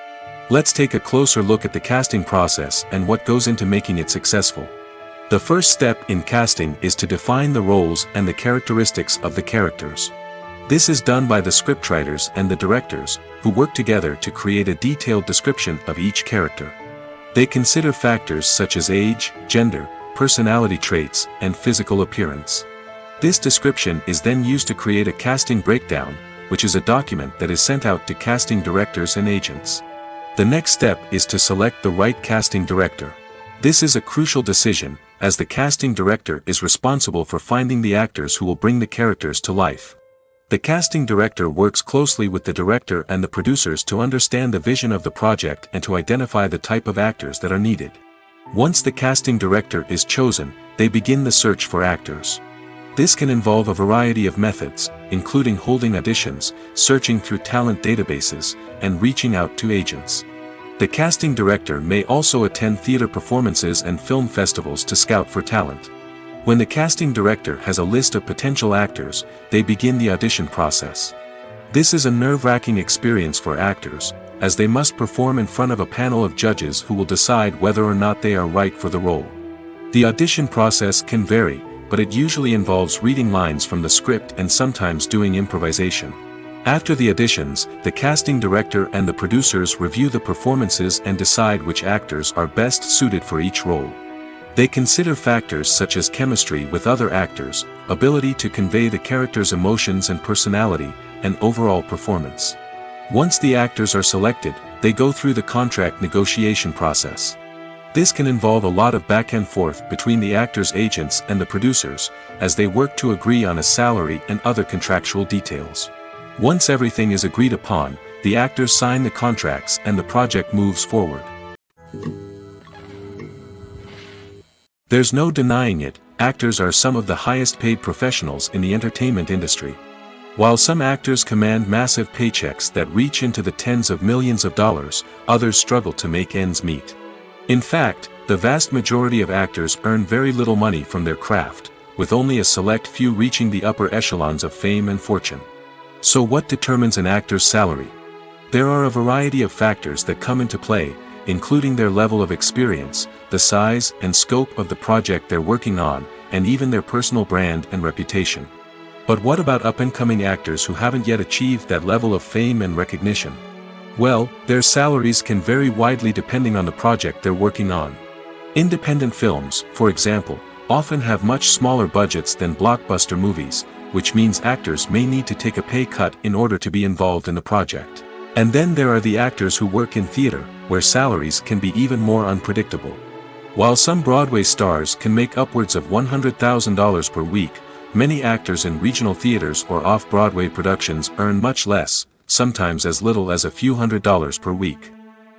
Let's take a closer look at the casting process and what goes into making it successful. The first step in casting is to define the roles and the characteristics of the characters. This is done by the scriptwriters and the directors, who work together to create a detailed description of each character. They consider factors such as age, gender, personality traits, and physical appearance. This description is then used to create a casting breakdown, which is a document that is sent out to casting directors and agents. The next step is to select the right casting director. This is a crucial decision, as the casting director is responsible for finding the actors who will bring the characters to life. The casting director works closely with the director and the producers to understand the vision of the project and to identify the type of actors that are needed. Once the casting director is chosen, they begin the search for actors. This can involve a variety of methods, including holding auditions, searching through talent databases, and reaching out to agents. The casting director may also attend theater performances and film festivals to scout for talent. When the casting director has a list of potential actors, they begin the audition process. This is a nerve-wracking experience for actors, as they must perform in front of a panel of judges who will decide whether or not they are right for the role. The audition process can vary, but it usually involves reading lines from the script and sometimes doing improvisation. After the auditions, the casting director and the producers review the performances and decide which actors are best suited for each role. They consider factors such as chemistry with other actors, ability to convey the character's emotions and personality, and overall performance. Once the actors are selected, they go through the contract negotiation process. This can involve a lot of back and forth between the actors' agents and the producers, as they work to agree on a salary and other contractual details. Once everything is agreed upon, the actors sign the contracts and the project moves forward. There's no denying it, actors are some of the highest paid professionals in the entertainment industry. While some actors command massive paychecks that reach into the tens of millions of dollars, others struggle to make ends meet. In fact, the vast majority of actors earn very little money from their craft, with only a select few reaching the upper echelons of fame and fortune. So what determines an actor's salary? There are a variety of factors that come into play, including their level of experience, the size and scope of the project they're working on, and even their personal brand and reputation. But what about up-and-coming actors who haven't yet achieved that level of fame and recognition? Well, their salaries can vary widely depending on the project they're working on. Independent films, for example, often have much smaller budgets than blockbuster movies, which means actors may need to take a pay cut in order to be involved in the project. And then there are the actors who work in theater, where salaries can be even more unpredictable. While some Broadway stars can make upwards of $100,000 per week, many actors in regional theaters or off-Broadway productions earn much less, sometimes as little as a few $100s per week.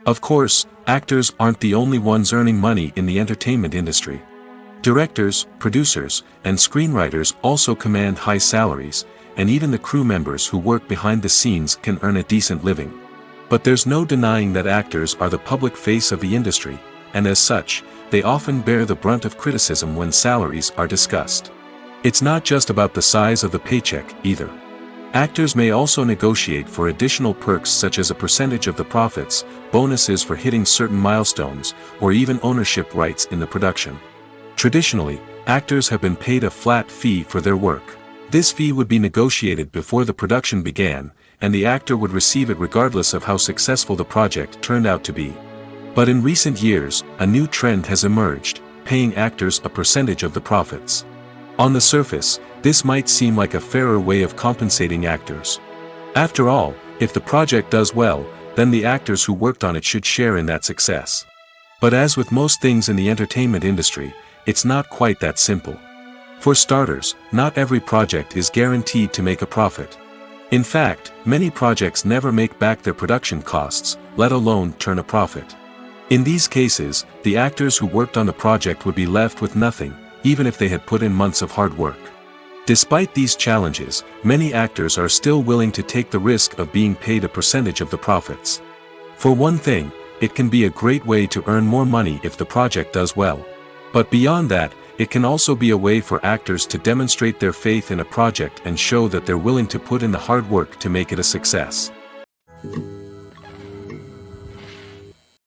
Of course, actors aren't the only ones earning money in the entertainment industry. Directors, producers, and screenwriters also command high salaries, and even the crew members who work behind the scenes can earn a decent living. But there's no denying that actors are the public face of the industry, and as such, they often bear the brunt of criticism when salaries are discussed. It's not just about the size of the paycheck, either. Actors may also negotiate for additional perks such as a percentage of the profits, bonuses for hitting certain milestones, or even ownership rights in the production. Traditionally, actors have been paid a flat fee for their work. This fee would be negotiated before the production began, and the actor would receive it regardless of how successful the project turned out to be. But in recent years, a new trend has emerged, paying actors a percentage of the profits. On the surface, this might seem like a fairer way of compensating actors. After all, if the project does well, then the actors who worked on it should share in that success. But as with most things in the entertainment industry, it's not quite that simple. For starters, not every project is guaranteed to make a profit. In fact, many projects never make back their production costs, let alone turn a profit. In these cases, the actors who worked on the project would be left with nothing, even if they had put in months of hard work. Despite these challenges, many actors are still willing to take the risk of being paid a percentage of the profits. For one thing, it can be a great way to earn more money if the project does well. But beyond that, it can also be a way for actors to demonstrate their faith in a project and show that they're willing to put in the hard work to make it a success.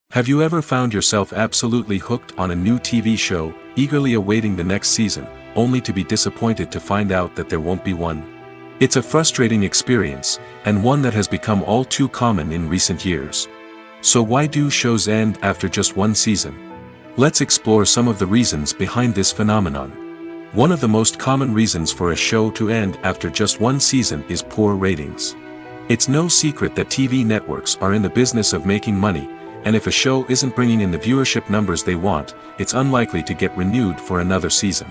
Have you ever found yourself absolutely hooked on a new TV show, eagerly awaiting the next season, only to be disappointed to find out that there won't be one? It's a frustrating experience, and one that has become all too common in recent years. So why do shows end after just one season? Let's explore some of the reasons behind this phenomenon. One of the most common reasons for a show to end after just one season is poor ratings. It's no secret that TV networks are in the business of making money, and if a show isn't bringing in the viewership numbers they want, it's unlikely to get renewed for another season.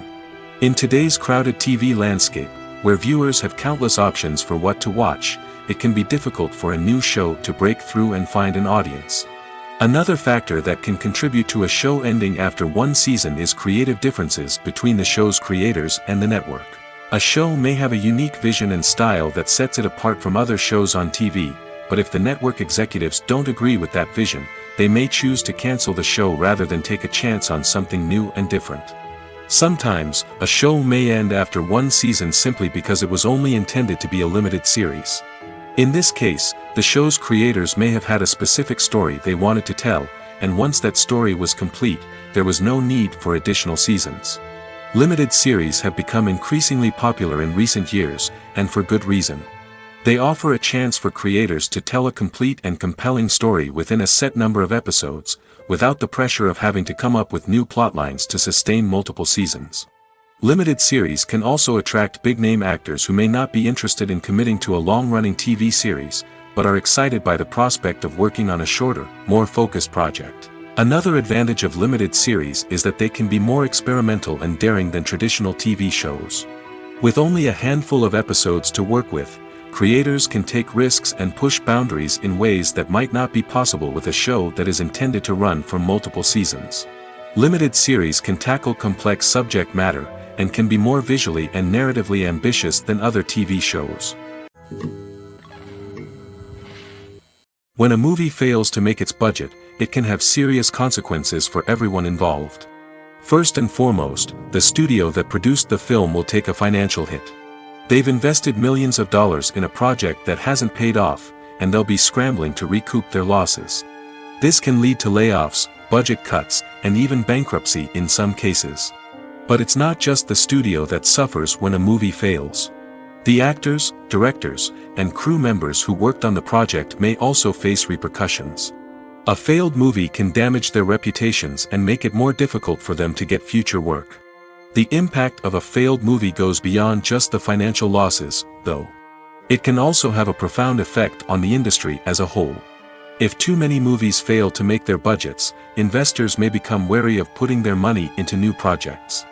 In today's crowded TV landscape, where viewers have countless options for what to watch, it can be difficult for a new show to break through and find an audience. Another factor that can contribute to a show ending after one season is creative differences between the show's creators and the network. A show may have a unique vision and style that sets it apart from other shows on TV, but if the network executives don't agree with that vision, they may choose to cancel the show rather than take a chance on something new and different. Sometimes, a show may end after one season simply because it was only intended to be a limited series. In this case, the show's creators may have had a specific story they wanted to tell, and once that story was complete, there was no need for additional seasons. Limited series have become increasingly popular in recent years, and for good reason. They offer a chance for creators to tell a complete and compelling story within a set number of episodes, without the pressure of having to come up with new plotlines to sustain multiple seasons. Limited series can also attract big-name actors who may not be interested in committing to a long-running TV series, but are excited by the prospect of working on a shorter, more focused project. Another advantage of limited series is that they can be more experimental and daring than traditional TV shows. With only a handful of episodes to work with, creators can take risks and push boundaries in ways that might not be possible with a show that is intended to run for multiple seasons. Limited series can tackle complex subject matter, and can be more visually and narratively ambitious than other TV shows. When a movie fails to make its budget, it can have serious consequences for everyone involved. First and foremost, the studio that produced the film will take a financial hit. They've invested millions of dollars in a project that hasn't paid off, and they'll be scrambling to recoup their losses. This can lead to layoffs, budget cuts, and even bankruptcy in some cases. But it's not just the studio that suffers when a movie fails. The actors, directors, and crew members who worked on the project may also face repercussions. A failed movie can damage their reputations and make it more difficult for them to get future work. The impact of a failed movie goes beyond just the financial losses, though. It can also have a profound effect on the industry as a whole. If too many movies fail to make their budgets, investors may become wary of putting their money into new projects.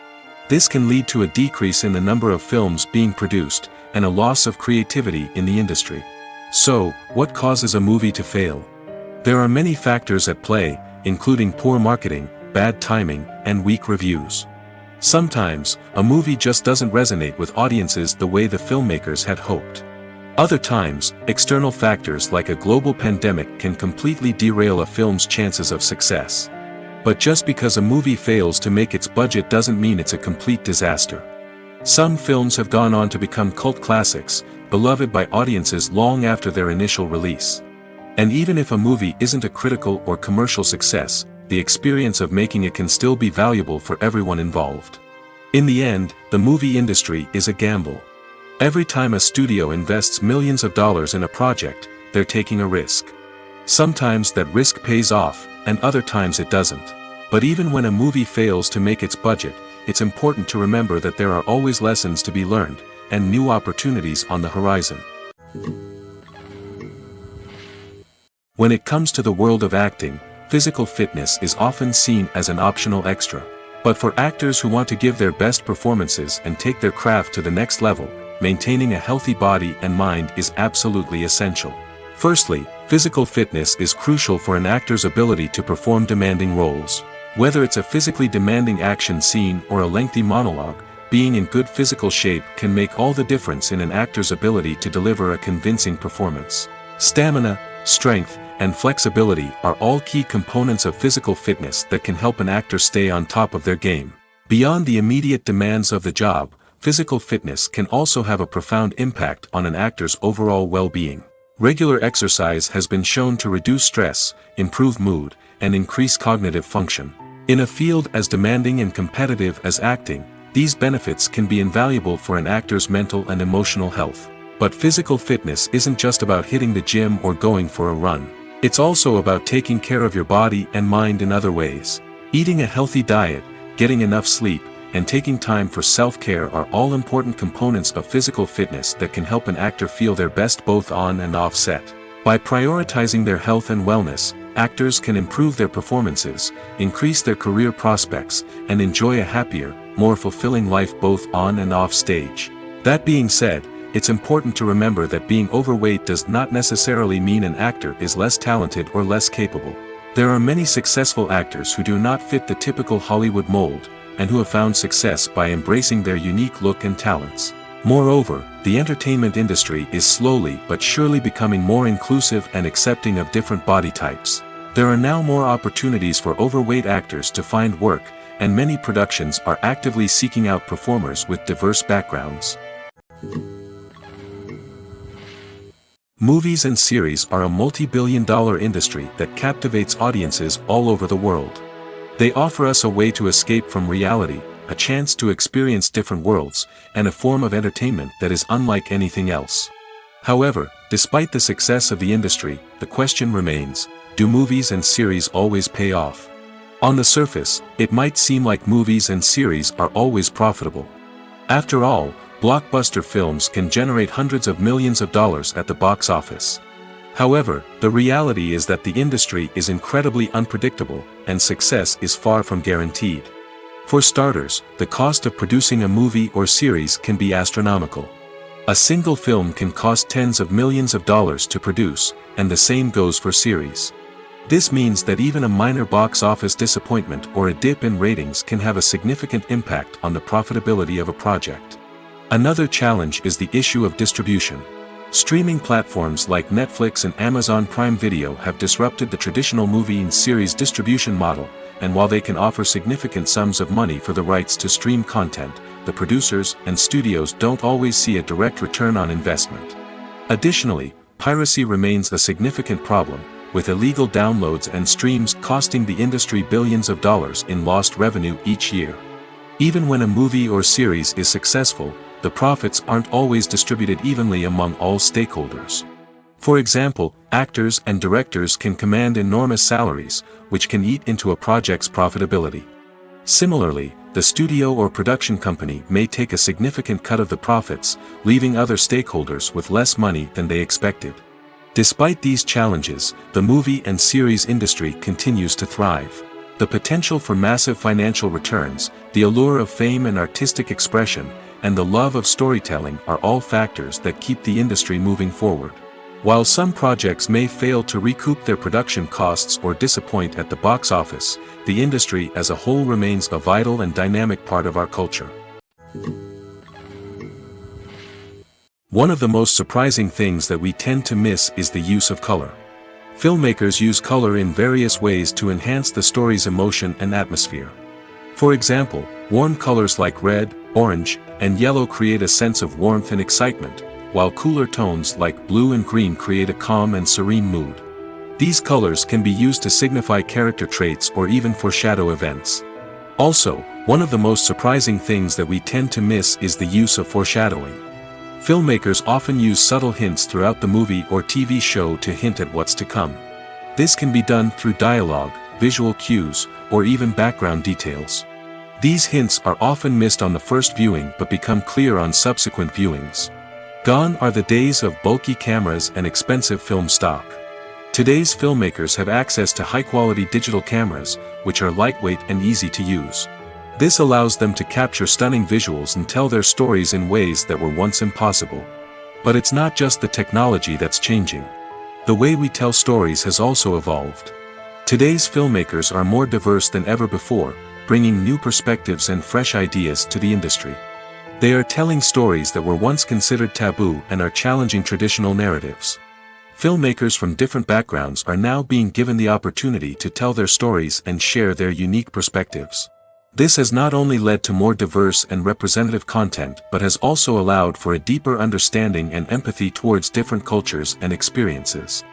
This can lead to a decrease in the number of films being produced, and a loss of creativity in the industry. So, what causes a movie to fail? There are many factors at play, including poor marketing, bad timing, and weak reviews. Sometimes, a movie just doesn't resonate with audiences the way the filmmakers had hoped. Other times, external factors like a global pandemic can completely derail a film's chances of success. But just because a movie fails to make its budget doesn't mean it's a complete disaster. Some films have gone on to become cult classics, beloved by audiences long after their initial release. And even if a movie isn't a critical or commercial success, the experience of making it can still be valuable for everyone involved. In the end, the movie industry is a gamble. Every time a studio invests millions of dollars in a project, they're taking a risk. Sometimes that risk pays off, and other times it doesn't. But even when a movie fails to make its budget, it's important to remember that there are always lessons to be learned, and new opportunities on the horizon. When it comes to the world of acting, physical fitness is often seen as an optional extra. But for actors who want to give their best performances and take their craft to the next level, maintaining a healthy body and mind is absolutely essential. Firstly, physical fitness is crucial for an actor's ability to perform demanding roles. Whether it's a physically demanding action scene or a lengthy monologue, being in good physical shape can make all the difference in an actor's ability to deliver a convincing performance. Stamina, strength, and flexibility are all key components of physical fitness that can help an actor stay on top of their game. Beyond the immediate demands of the job, physical fitness can also have a profound impact on an actor's overall well-being. Regular exercise has been shown to reduce stress, improve mood, and increase cognitive function. In a field as demanding and competitive as acting, these benefits can be invaluable for an actor's mental and emotional health. But physical fitness isn't just about hitting the gym or going for a run. It's also about taking care of your body and mind in other ways. Eating a healthy diet, getting enough sleep, and taking time for self-care are all important components of physical fitness that can help an actor feel their best both on and off set. By prioritizing their health and wellness, actors can improve their performances, increase their career prospects, and enjoy a happier, more fulfilling life both on and off stage. That being said, it's important to remember that being overweight does not necessarily mean an actor is less talented or less capable. There are many successful actors who do not fit the typical Hollywood mold, and who have found success by embracing their unique look and talents. Moreover, the entertainment industry is slowly but surely becoming more inclusive and accepting of different body types. There are now more opportunities for overweight actors to find work, and many productions are actively seeking out performers with diverse backgrounds. Movies and series are a multi-billion-dollar industry that captivates audiences all over the world. They offer us a way to escape from reality, a chance to experience different worlds, and a form of entertainment that is unlike anything else. However, despite the success of the industry, the question remains, do movies and series always pay off? On the surface, it might seem like movies and series are always profitable. After all, blockbuster films can generate hundreds of millions of dollars at the box office. However, the reality is that the industry is incredibly unpredictable, and success is far from guaranteed. For starters, the cost of producing a movie or series can be astronomical. A single film can cost tens of millions of dollars to produce, and the same goes for series. This means that even a minor box office disappointment or a dip in ratings can have a significant impact on the profitability of a project. Another challenge is the issue of distribution. Streaming platforms like Netflix and Amazon Prime Video have disrupted the traditional movie and series distribution model, and while they can offer significant sums of money for the rights to stream content, the producers and studios don't always see a direct return on investment. Additionally, piracy remains a significant problem, with illegal downloads and streams costing the industry billions of dollars in lost revenue each year. Even when a movie or series is successful, the profits aren't always distributed evenly among all stakeholders. For example, actors and directors can command enormous salaries, which can eat into a project's profitability. Similarly, the studio or production company may take a significant cut of the profits, leaving other stakeholders with less money than they expected. Despite these challenges, the movie and series industry continues to thrive. The potential for massive financial returns, the allure of fame and artistic expression, and the love of storytelling are all factors that keep the industry moving forward. While some projects may fail to recoup their production costs or disappoint at the box office, the industry as a whole remains a vital and dynamic part of our culture. One of the most surprising things that we tend to miss is the use of color. Filmmakers use color in various ways to enhance the story's emotion and atmosphere. For example, warm colors like red, orange, and yellow create a sense of warmth and excitement, while cooler tones like blue and green create a calm and serene mood. These colors can be used to signify character traits or even foreshadow events. Also, one of the most surprising things that we tend to miss is the use of foreshadowing. Filmmakers often use subtle hints throughout the movie or TV show to hint at what's to come. This can be done through dialogue, visual cues, or even background details. These hints are often missed on the first viewing but become clear on subsequent viewings. Gone are the days of bulky cameras and expensive film stock. Today's filmmakers have access to high-quality digital cameras, which are lightweight and easy to use. This allows them to capture stunning visuals and tell their stories in ways that were once impossible. But it's not just the technology that's changing. The way we tell stories has also evolved. Today's filmmakers are more diverse than ever before, bringing new perspectives and fresh ideas to the industry. They are telling stories that were once considered taboo and are challenging traditional narratives. Filmmakers from different backgrounds are now being given the opportunity to tell their stories and share their unique perspectives. This has not only led to more diverse and representative content but has also allowed for a deeper understanding and empathy towards different cultures and experiences.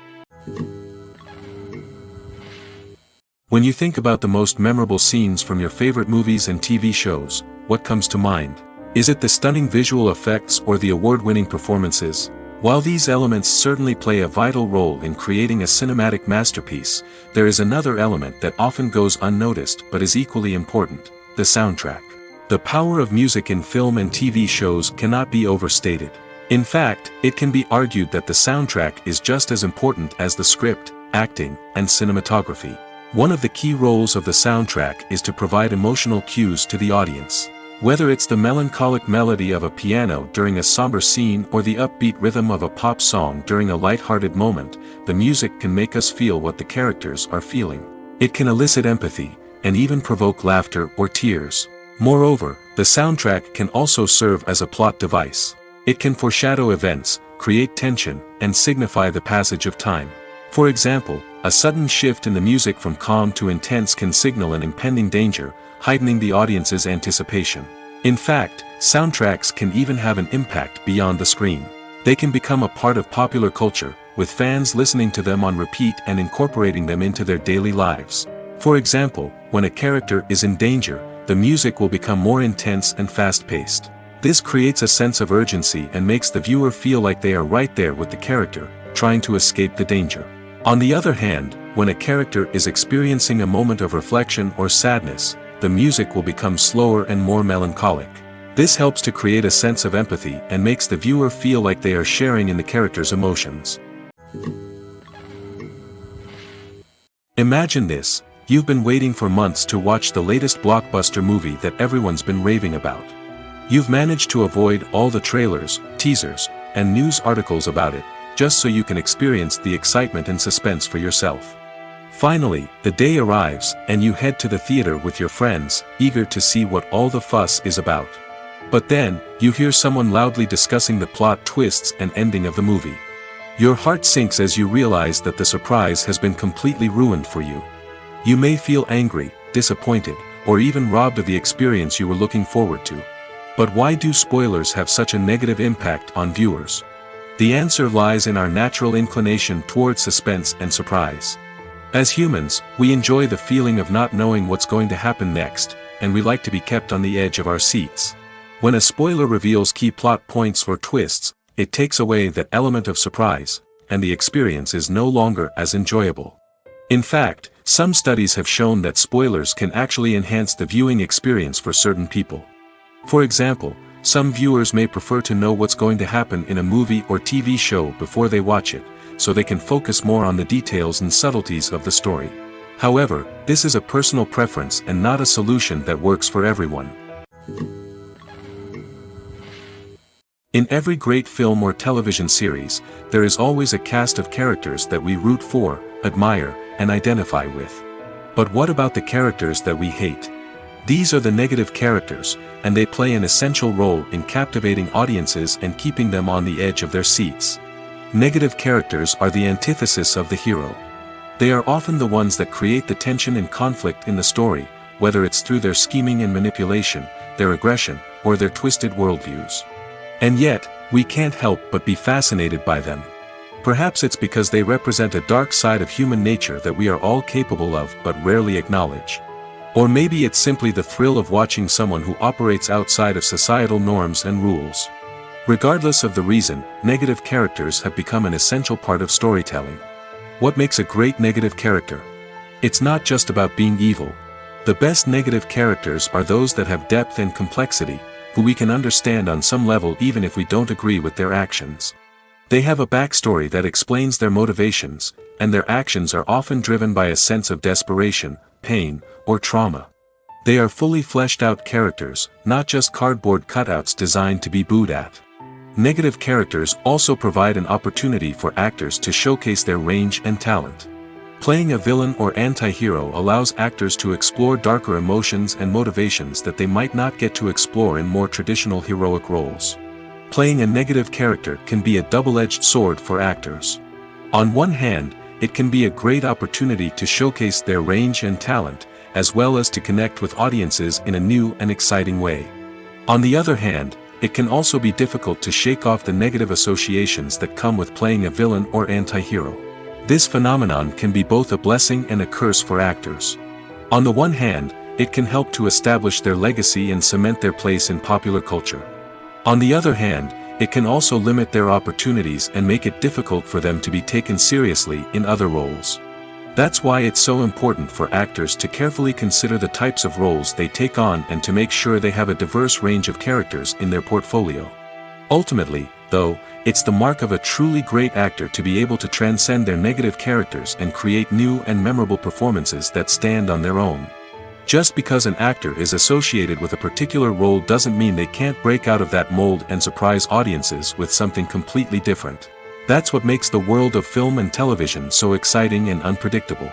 When you think about the most memorable scenes from your favorite movies and TV shows, what comes to mind? Is it the stunning visual effects or the award-winning performances? While these elements certainly play a vital role in creating a cinematic masterpiece, there is another element that often goes unnoticed but is equally important: the soundtrack. The power of music in film and TV shows cannot be overstated. In fact, it can be argued that the soundtrack is just as important as the script, acting, and cinematography. One of the key roles of the soundtrack is to provide emotional cues to the audience. Whether it's the melancholic melody of a piano during a somber scene or the upbeat rhythm of a pop song during a light-hearted moment, the music can make us feel what the characters are feeling. It can elicit empathy, and even provoke laughter or tears. Moreover, the soundtrack can also serve as a plot device. It can foreshadow events, create tension, and signify the passage of time. For example, a sudden shift in the music from calm to intense can signal an impending danger, heightening the audience's anticipation. In fact, soundtracks can even have an impact beyond the screen. They can become a part of popular culture, with fans listening to them on repeat and incorporating them into their daily lives. For example, when a character is in danger, the music will become more intense and fast-paced. This creates a sense of urgency and makes the viewer feel like they are right there with the character, trying to escape the danger. On the other hand, when a character is experiencing a moment of reflection or sadness, the music will become slower and more melancholic. This helps to create a sense of empathy and makes the viewer feel like they are sharing in the character's emotions. Imagine this, you've been waiting for months to watch the latest blockbuster movie that everyone's been raving about. You've managed to avoid all the trailers, teasers, and news articles about it, just so you can experience the excitement and suspense for yourself. Finally, the day arrives, and you head to the theater with your friends, eager to see what all the fuss is about. But then, you hear someone loudly discussing the plot twists and ending of the movie. Your heart sinks as you realize that the surprise has been completely ruined for you. You may feel angry, disappointed, or even robbed of the experience you were looking forward to. But why do spoilers have such a negative impact on viewers? The answer lies in our natural inclination toward suspense and surprise. As humans, we enjoy the feeling of not knowing what's going to happen next, and we like to be kept on the edge of our seats. When a spoiler reveals key plot points or twists, it takes away that element of surprise, and the experience is no longer as enjoyable. In fact, some studies have shown that spoilers can actually enhance the viewing experience for certain people. For example, some viewers may prefer to know what's going to happen in a movie or TV show before they watch it, so they can focus more on the details and subtleties of the story. However, this is a personal preference and not a solution that works for everyone. In every great film or television series, there is always a cast of characters that we root for, admire, and identify with. But what about the characters that we hate? These are the negative characters, and they play an essential role in captivating audiences and keeping them on the edge of their seats. Negative characters are the antithesis of the hero. They are often the ones that create the tension and conflict in the story, whether it's through their scheming and manipulation, their aggression, or their twisted worldviews. And yet, we can't help but be fascinated by them. Perhaps it's because they represent a dark side of human nature that we are all capable of but rarely acknowledge. Or maybe it's simply the thrill of watching someone who operates outside of societal norms and rules. Regardless of the reason, negative characters have become an essential part of storytelling. What makes a great negative character? It's not just about being evil. The best negative characters are those that have depth and complexity, who we can understand on some level even if we don't agree with their actions. They have a backstory that explains their motivations, and their actions are often driven by a sense of desperation, pain, or trauma. They are fully fleshed out characters, not just cardboard cutouts designed to be booed at. Negative characters also provide an opportunity for actors to showcase their range and talent. Playing a villain or anti-hero allows actors to explore darker emotions and motivations that they might not get to explore in more traditional heroic roles. Playing a negative character can be a double-edged sword for actors. On one hand, it can be a great opportunity to showcase their range and talent, as well as to connect with audiences in a new and exciting way. On the other hand, it can also be difficult to shake off the negative associations that come with playing a villain or anti-hero. This phenomenon can be both a blessing and a curse for actors. On the one hand, it can help to establish their legacy and cement their place in popular culture. On the other hand, it can also limit their opportunities and make it difficult for them to be taken seriously in other roles. That's why it's so important for actors to carefully consider the types of roles they take on and to make sure they have a diverse range of characters in their portfolio. Ultimately, though, it's the mark of a truly great actor to be able to transcend their negative characters and create new and memorable performances that stand on their own. Just because an actor is associated with a particular role doesn't mean they can't break out of that mold and surprise audiences with something completely different. That's what makes the world of film and television so exciting and unpredictable.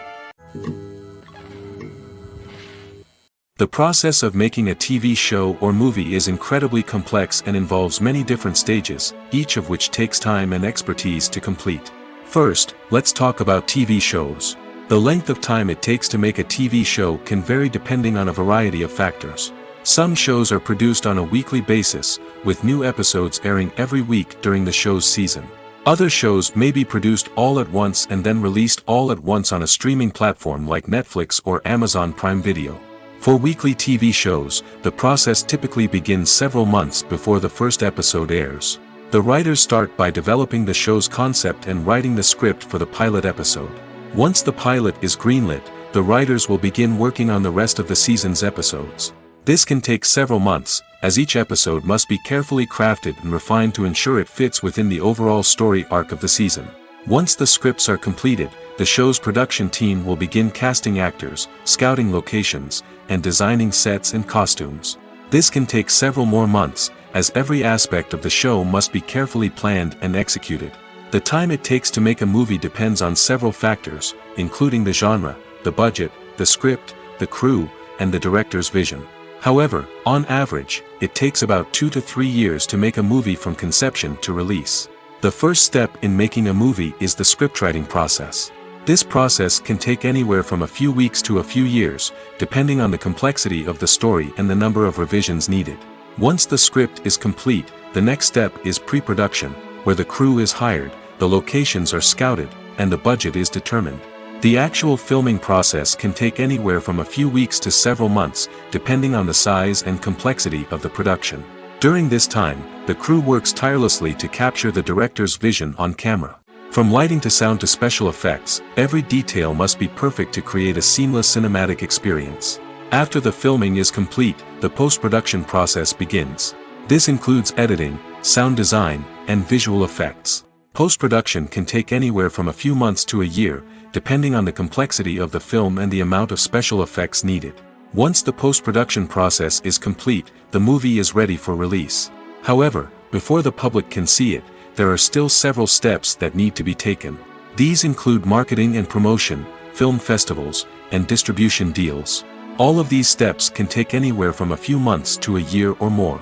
The process of making a TV show or movie is incredibly complex and involves many different stages, each of which takes time and expertise to complete. First, let's talk about TV shows. The length of time it takes to make a TV show can vary depending on a variety of factors. Some shows are produced on a weekly basis, with new episodes airing every week during the show's season. Other shows may be produced all at once and then released all at once on a streaming platform like Netflix or Amazon Prime Video. For weekly TV shows, the process typically begins several months before the first episode airs. The writers start by developing the show's concept and writing the script for the pilot episode. Once the pilot is greenlit, the writers will begin working on the rest of the season's episodes. This can take several months, as each episode must be carefully crafted and refined to ensure it fits within the overall story arc of the season. Once the scripts are completed, the show's production team will begin casting actors, scouting locations, and designing sets and costumes. This can take several more months, as every aspect of the show must be carefully planned and executed. The time it takes to make a movie depends on several factors, including the genre, the budget, the script, the crew, and the director's vision. However, on average, it takes about 2 to 3 years to make a movie from conception to release. The first step in making a movie is the scriptwriting process. This process can take anywhere from a few weeks to a few years, depending on the complexity of the story and the number of revisions needed. Once the script is complete, the next step is pre-production, where the crew is hired, the locations are scouted, and the budget is determined. The actual filming process can take anywhere from a few weeks to several months, depending on the size and complexity of the production. During this time, the crew works tirelessly to capture the director's vision on camera. From lighting to sound to special effects, every detail must be perfect to create a seamless cinematic experience. After the filming is complete, the post-production process begins. This includes editing, sound design, and visual effects. Post-production can take anywhere from a few months to a year, depending on the complexity of the film and the amount of special effects needed. Once the post-production process is complete, the movie is ready for release. However, before the public can see it, there are still several steps that need to be taken. These include marketing and promotion, film festivals, and distribution deals. All of these steps can take anywhere from a few months to a year or more.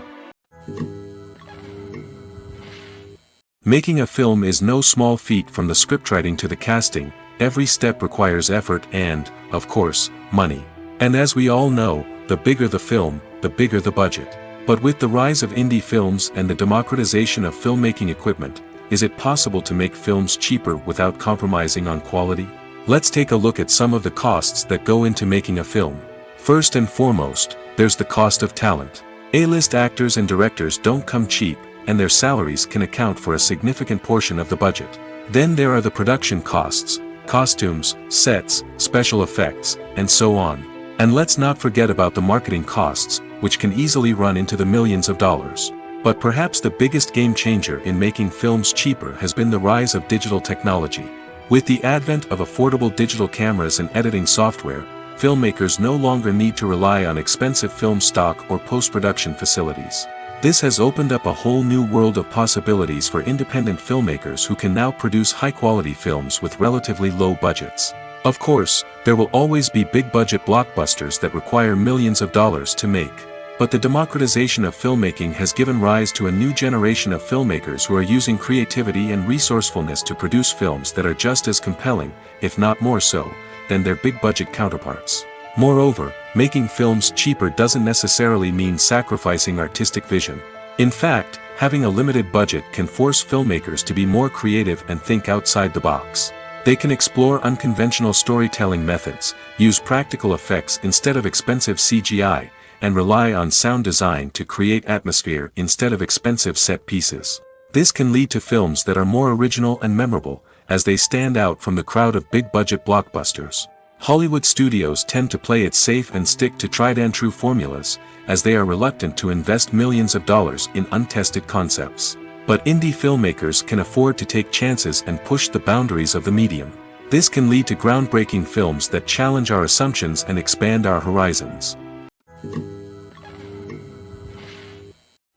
Making a film is no small feat. From the scriptwriting to the casting, every step requires effort and, of course, money. And as we all know, the bigger the film, the bigger the budget. But with the rise of indie films and the democratization of filmmaking equipment, is it possible to make films cheaper without compromising on quality? Let's take a look at some of the costs that go into making a film. First and foremost, there's the cost of talent. A-list actors and directors don't come cheap, and their salaries can account for a significant portion of the budget. Then there are the production costs, costumes, sets, special effects, and so on. And let's not forget about the marketing costs, which can easily run into the millions of dollars. But perhaps the biggest game changer in making films cheaper has been the rise of digital technology. With the advent of affordable digital cameras and editing software, filmmakers no longer need to rely on expensive film stock or post-production facilities. This has opened up a whole new world of possibilities for independent filmmakers who can now produce high-quality films with relatively low budgets. Of course, there will always be big-budget blockbusters that require millions of dollars to make. But the democratization of filmmaking has given rise to a new generation of filmmakers who are using creativity and resourcefulness to produce films that are just as compelling, if not more so, than their big-budget counterparts. Moreover, making films cheaper doesn't necessarily mean sacrificing artistic vision. In fact, having a limited budget can force filmmakers to be more creative and think outside the box. They can explore unconventional storytelling methods, use practical effects instead of expensive CGI, and rely on sound design to create atmosphere instead of expensive set pieces. This can lead to films that are more original and memorable, as they stand out from the crowd of big-budget blockbusters. Hollywood studios tend to play it safe and stick to tried-and-true formulas, as they are reluctant to invest millions of dollars in untested concepts. But indie filmmakers can afford to take chances and push the boundaries of the medium. This can lead to groundbreaking films that challenge our assumptions and expand our horizons.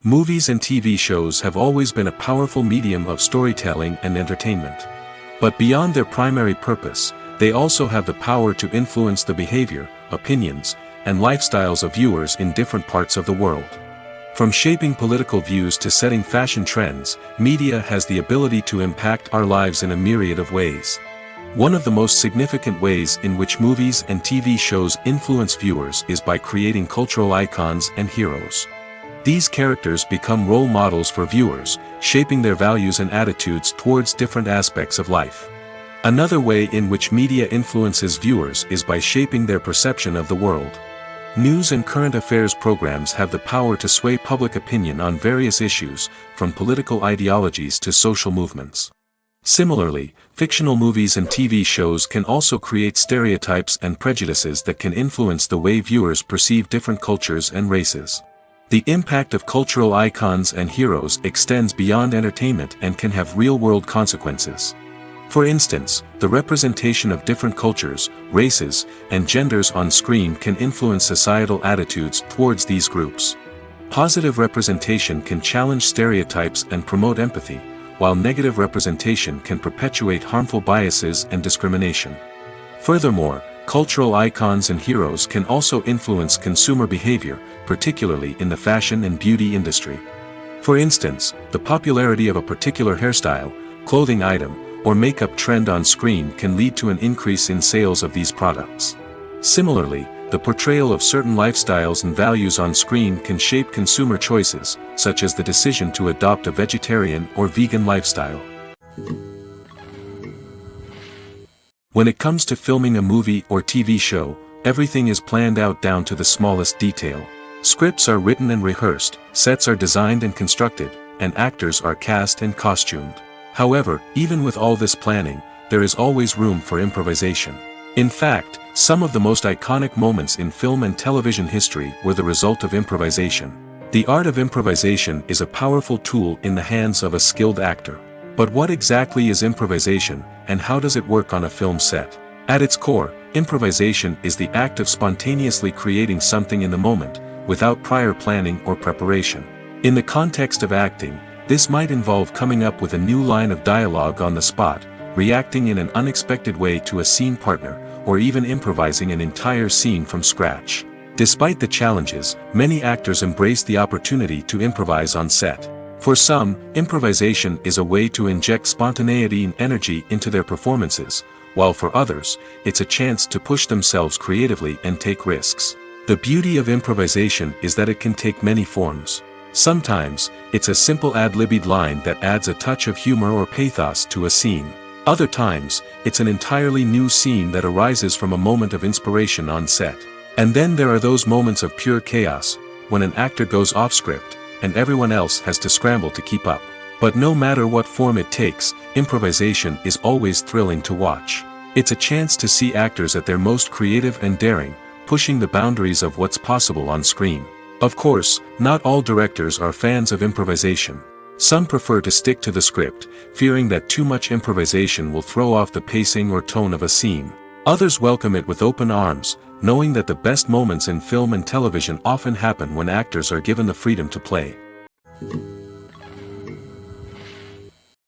Movies and TV shows have always been a powerful medium of storytelling and entertainment. But beyond their primary purpose, they also have the power to influence the behavior, opinions, and lifestyles of viewers in different parts of the world. From shaping political views to setting fashion trends, media has the ability to impact our lives in a myriad of ways. One of the most significant ways in which movies and TV shows influence viewers is by creating cultural icons and heroes. These characters become role models for viewers, shaping their values and attitudes towards different aspects of life. Another way in which media influences viewers is by shaping their perception of the world. News and current affairs programs have the power to sway public opinion on various issues, from political ideologies to social movements. Similarly, fictional movies and TV shows can also create stereotypes and prejudices that can influence the way viewers perceive different cultures and races. The impact of cultural icons and heroes extends beyond entertainment and can have real-world consequences. For instance, the representation of different cultures, races, and genders on screen can influence societal attitudes towards these groups. Positive representation can challenge stereotypes and promote empathy, while negative representation can perpetuate harmful biases and discrimination. Furthermore, cultural icons and heroes can also influence consumer behavior, particularly in the fashion and beauty industry. For instance, the popularity of a particular hairstyle, clothing item, or makeup trend on screen can lead to an increase in sales of these products. Similarly, the portrayal of certain lifestyles and values on screen can shape consumer choices, such as the decision to adopt a vegetarian or vegan lifestyle. When it comes to filming a movie or TV show, everything is planned out down to the smallest detail. Scripts are written and rehearsed, sets are designed and constructed, and actors are cast and costumed. However, even with all this planning, there is always room for improvisation. In fact, some of the most iconic moments in film and television history were the result of improvisation. The art of improvisation is a powerful tool in the hands of a skilled actor. But what exactly is improvisation, and how does it work on a film set? At its core, improvisation is the act of spontaneously creating something in the moment, without prior planning or preparation. In the context of acting, this might involve coming up with a new line of dialogue on the spot, reacting in an unexpected way to a scene partner, or even improvising an entire scene from scratch. Despite the challenges, many actors embrace the opportunity to improvise on set. For some, improvisation is a way to inject spontaneity and energy into their performances, while for others, it's a chance to push themselves creatively and take risks. The beauty of improvisation is that it can take many forms. Sometimes, it's a simple ad-libbed line that adds a touch of humor or pathos to a scene. Other times, it's an entirely new scene that arises from a moment of inspiration on set. And then there are those moments of pure chaos, when an actor goes off script, and everyone else has to scramble to keep up. But no matter what form it takes, improvisation is always thrilling to watch. It's a chance to see actors at their most creative and daring, pushing the boundaries of what's possible on screen. Of course, not all directors are fans of improvisation. Some prefer to stick to the script, fearing that too much improvisation will throw off the pacing or tone of a scene. Others welcome it with open arms, knowing that the best moments in film and television often happen when actors are given the freedom to play.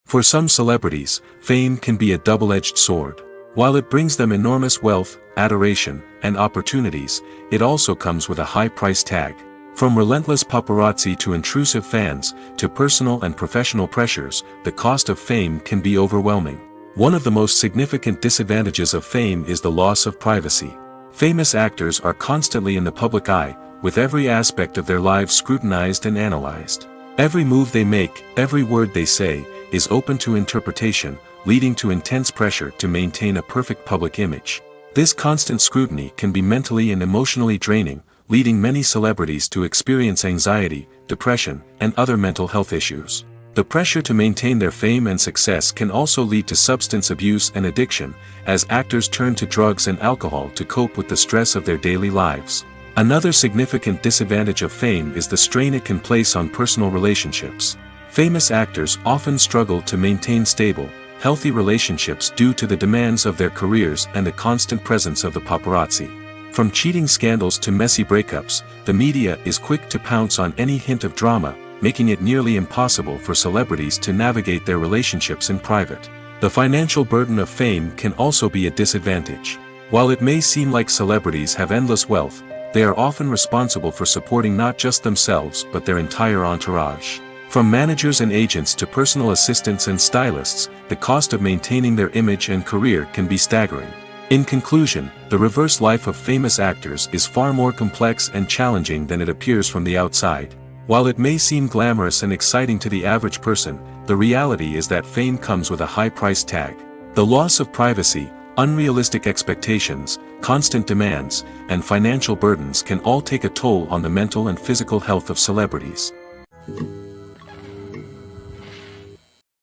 For some celebrities, fame can be a double-edged sword. While it brings them enormous wealth, adoration, and opportunities, it also comes with a high price tag. From relentless paparazzi to intrusive fans, to personal and professional pressures, the cost of fame can be overwhelming. One of the most significant disadvantages of fame is the loss of privacy. Famous actors are constantly in the public eye, with every aspect of their lives scrutinized and analyzed. Every move they make, every word they say, is open to interpretation, leading to intense pressure to maintain a perfect public image. This constant scrutiny can be mentally and emotionally draining, leading many celebrities to experience anxiety, depression, and other mental health issues. The pressure to maintain their fame and success can also lead to substance abuse and addiction, as actors turn to drugs and alcohol to cope with the stress of their daily lives. Another significant disadvantage of fame is the strain it can place on personal relationships. Famous actors often struggle to maintain stable, healthy relationships due to the demands of their careers and the constant presence of the paparazzi. From cheating scandals to messy breakups, the media is quick to pounce on any hint of drama, making it nearly impossible for celebrities to navigate their relationships in private. The financial burden of fame can also be a disadvantage. While it may seem like celebrities have endless wealth, they are often responsible for supporting not just themselves but their entire entourage. From managers and agents to personal assistants and stylists, the cost of maintaining their image and career can be staggering. In conclusion, the reverse life of famous actors is far more complex and challenging than it appears from the outside. While it may seem glamorous and exciting to the average person, the reality is that fame comes with a high price tag. The loss of privacy, unrealistic expectations, constant demands, and financial burdens can all take a toll on the mental and physical health of celebrities.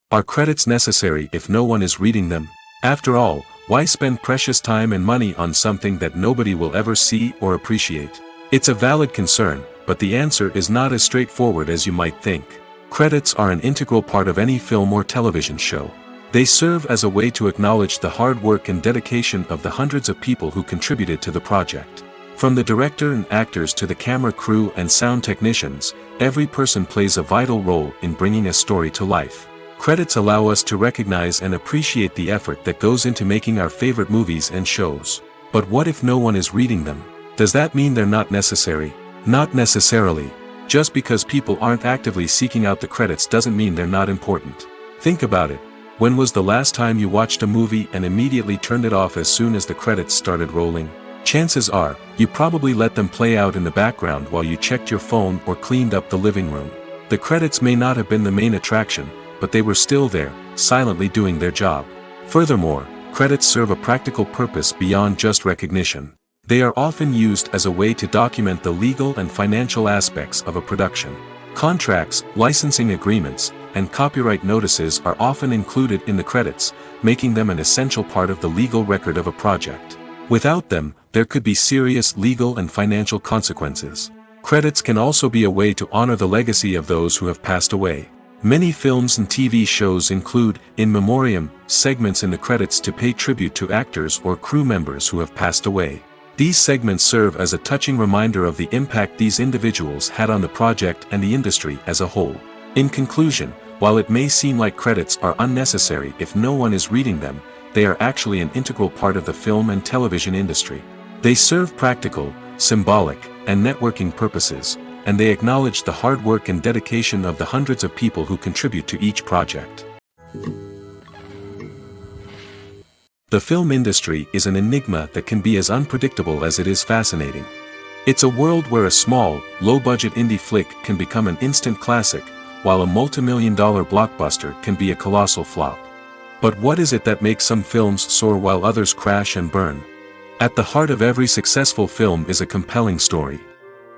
Are credits necessary if no one is reading them? After all, why spend precious time and money on something that nobody will ever see or appreciate? It's a valid concern, but the answer is not as straightforward as you might think. Credits are an integral part of any film or television show. They serve as a way to acknowledge the hard work and dedication of the hundreds of people who contributed to the project. From the director and actors to the camera crew and sound technicians, every person plays a vital role in bringing a story to life. Credits allow us to recognize and appreciate the effort that goes into making our favorite movies and shows. But what if no one is reading them? Does that mean they're not necessary? Not necessarily. Just because people aren't actively seeking out the credits doesn't mean they're not important. Think about it. When was the last time you watched a movie and immediately turned it off as soon as the credits started rolling? Chances are, you probably let them play out in the background while you checked your phone or cleaned up the living room. The credits may not have been the main attraction, but they were still there, silently doing their job. Furthermore, credits serve a practical purpose beyond just recognition. They are often used as a way to document the legal and financial aspects of a production. Contracts, licensing agreements, and copyright notices are often included in the credits, making them an essential part of the legal record of a project. Without them, there could be serious legal and financial consequences. Credits can also be a way to honor the legacy of those who have passed away. Many films and TV shows include in memoriam segments in the credits to pay tribute to actors or crew members who have passed away. These segments serve as a touching reminder of the impact these individuals had on the project and the industry as a whole. In conclusion, while it may seem like credits are unnecessary if no one is reading them, they are actually an integral part of the film and television industry. They serve practical, symbolic, and networking purposes, and they acknowledge the hard work and dedication of the hundreds of people who contribute to each project. The film industry is an enigma that can be as unpredictable as it is fascinating. It's a world where a small, low-budget indie flick can become an instant classic, while a multi-million-dollar blockbuster can be a colossal flop. But what is it that makes some films soar while others crash and burn? At the heart of every successful film is a compelling story.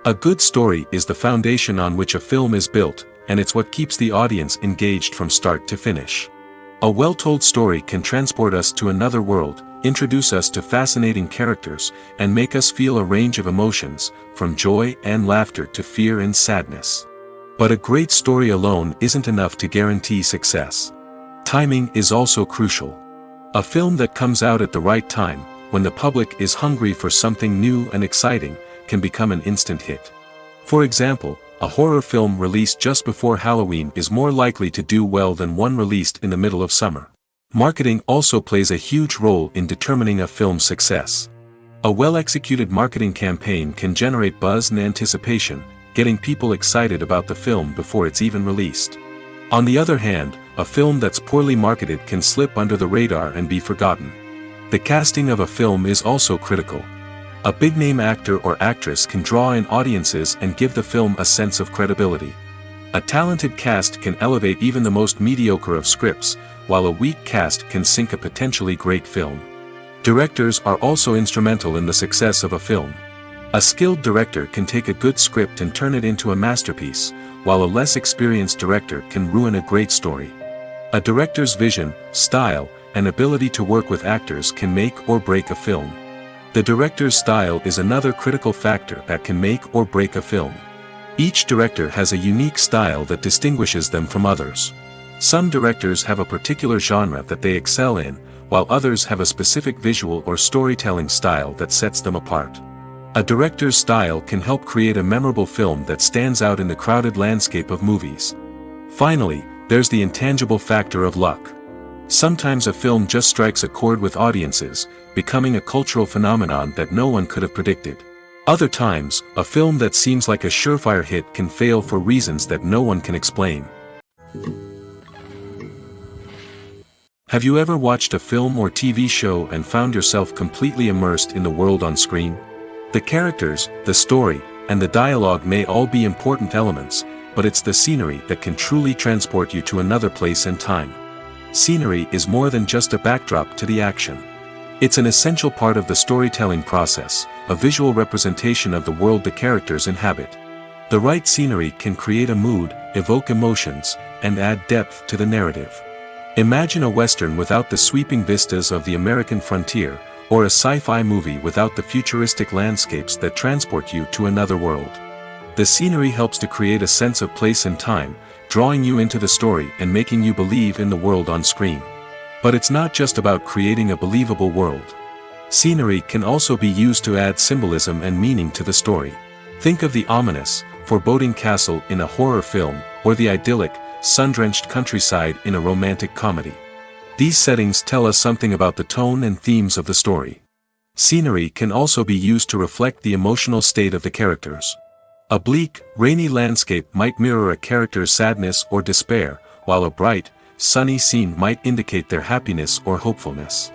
A good story is the foundation on which a film is built, and it's what keeps the audience engaged from start to finish. A well-told story can transport us to another world, introduce us to fascinating characters, and make us feel a range of emotions, from joy and laughter to fear and sadness. But a great story alone isn't enough to guarantee success. Timing is also crucial. A film that comes out at the right time, when the public is hungry for something new and exciting, can become an instant hit. For example, a horror film released just before Halloween is more likely to do well than one released in the middle of summer. Marketing also plays a huge role in determining a film's success. A well-executed marketing campaign can generate buzz and anticipation, getting people excited about the film before it's even released. On the other hand, a film that's poorly marketed can slip under the radar and be forgotten. The casting of a film is also critical. A big-name actor or actress can draw in audiences and give the film a sense of credibility. A talented cast can elevate even the most mediocre of scripts, while a weak cast can sink a potentially great film. Directors are also instrumental in the success of a film. A skilled director can take a good script and turn it into a masterpiece, while a less experienced director can ruin a great story. A director's vision, style, and ability to work with actors can make or break a film. The director's style is another critical factor that can make or break a film. Each director has a unique style that distinguishes them from others. Some directors have a particular genre that they excel in, while others have a specific visual or storytelling style that sets them apart. A director's style can help create a memorable film that stands out in the crowded landscape of movies. Finally, there's the intangible factor of luck. Sometimes a film just strikes a chord with audiences, becoming a cultural phenomenon that no one could have predicted. Other times, a film that seems like a surefire hit can fail for reasons that no one can explain. Have you ever watched a film or TV show and found yourself completely immersed in the world on screen? The characters, the story, and the dialogue may all be important elements, but it's the scenery that can truly transport you to another place and time. Scenery is more than just a backdrop to the action. It's an essential part of the storytelling process, a visual representation of the world the characters inhabit. The right scenery can create a mood, evoke emotions, and add depth to the narrative. Imagine a Western without the sweeping vistas of the American frontier, or a sci-fi movie without the futuristic landscapes that transport you to another world. The scenery helps to create a sense of place and time, drawing you into the story and making you believe in the world on screen. But it's not just about creating a believable world. Scenery can also be used to add symbolism and meaning to the story. Think of the ominous, foreboding castle in a horror film, or the idyllic, sun-drenched countryside in a romantic comedy. These settings tell us something about the tone and themes of the story. Scenery can also be used to reflect the emotional state of the characters. A bleak, rainy landscape might mirror a character's sadness or despair, while a bright, sunny scene might indicate their happiness or hopefulness.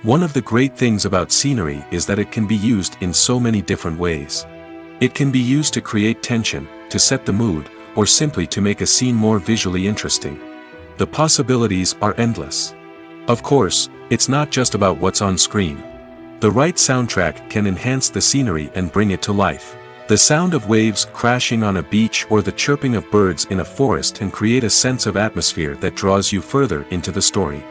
One of the great things about scenery is that it can be used in so many different ways. It can be used to create tension, to set the mood, or simply to make a scene more visually interesting. The possibilities are endless. Of course, it's not just about what's on screen. The right soundtrack can enhance the scenery and bring it to life. The sound of waves crashing on a beach or the chirping of birds in a forest can create a sense of atmosphere that draws you further into the story.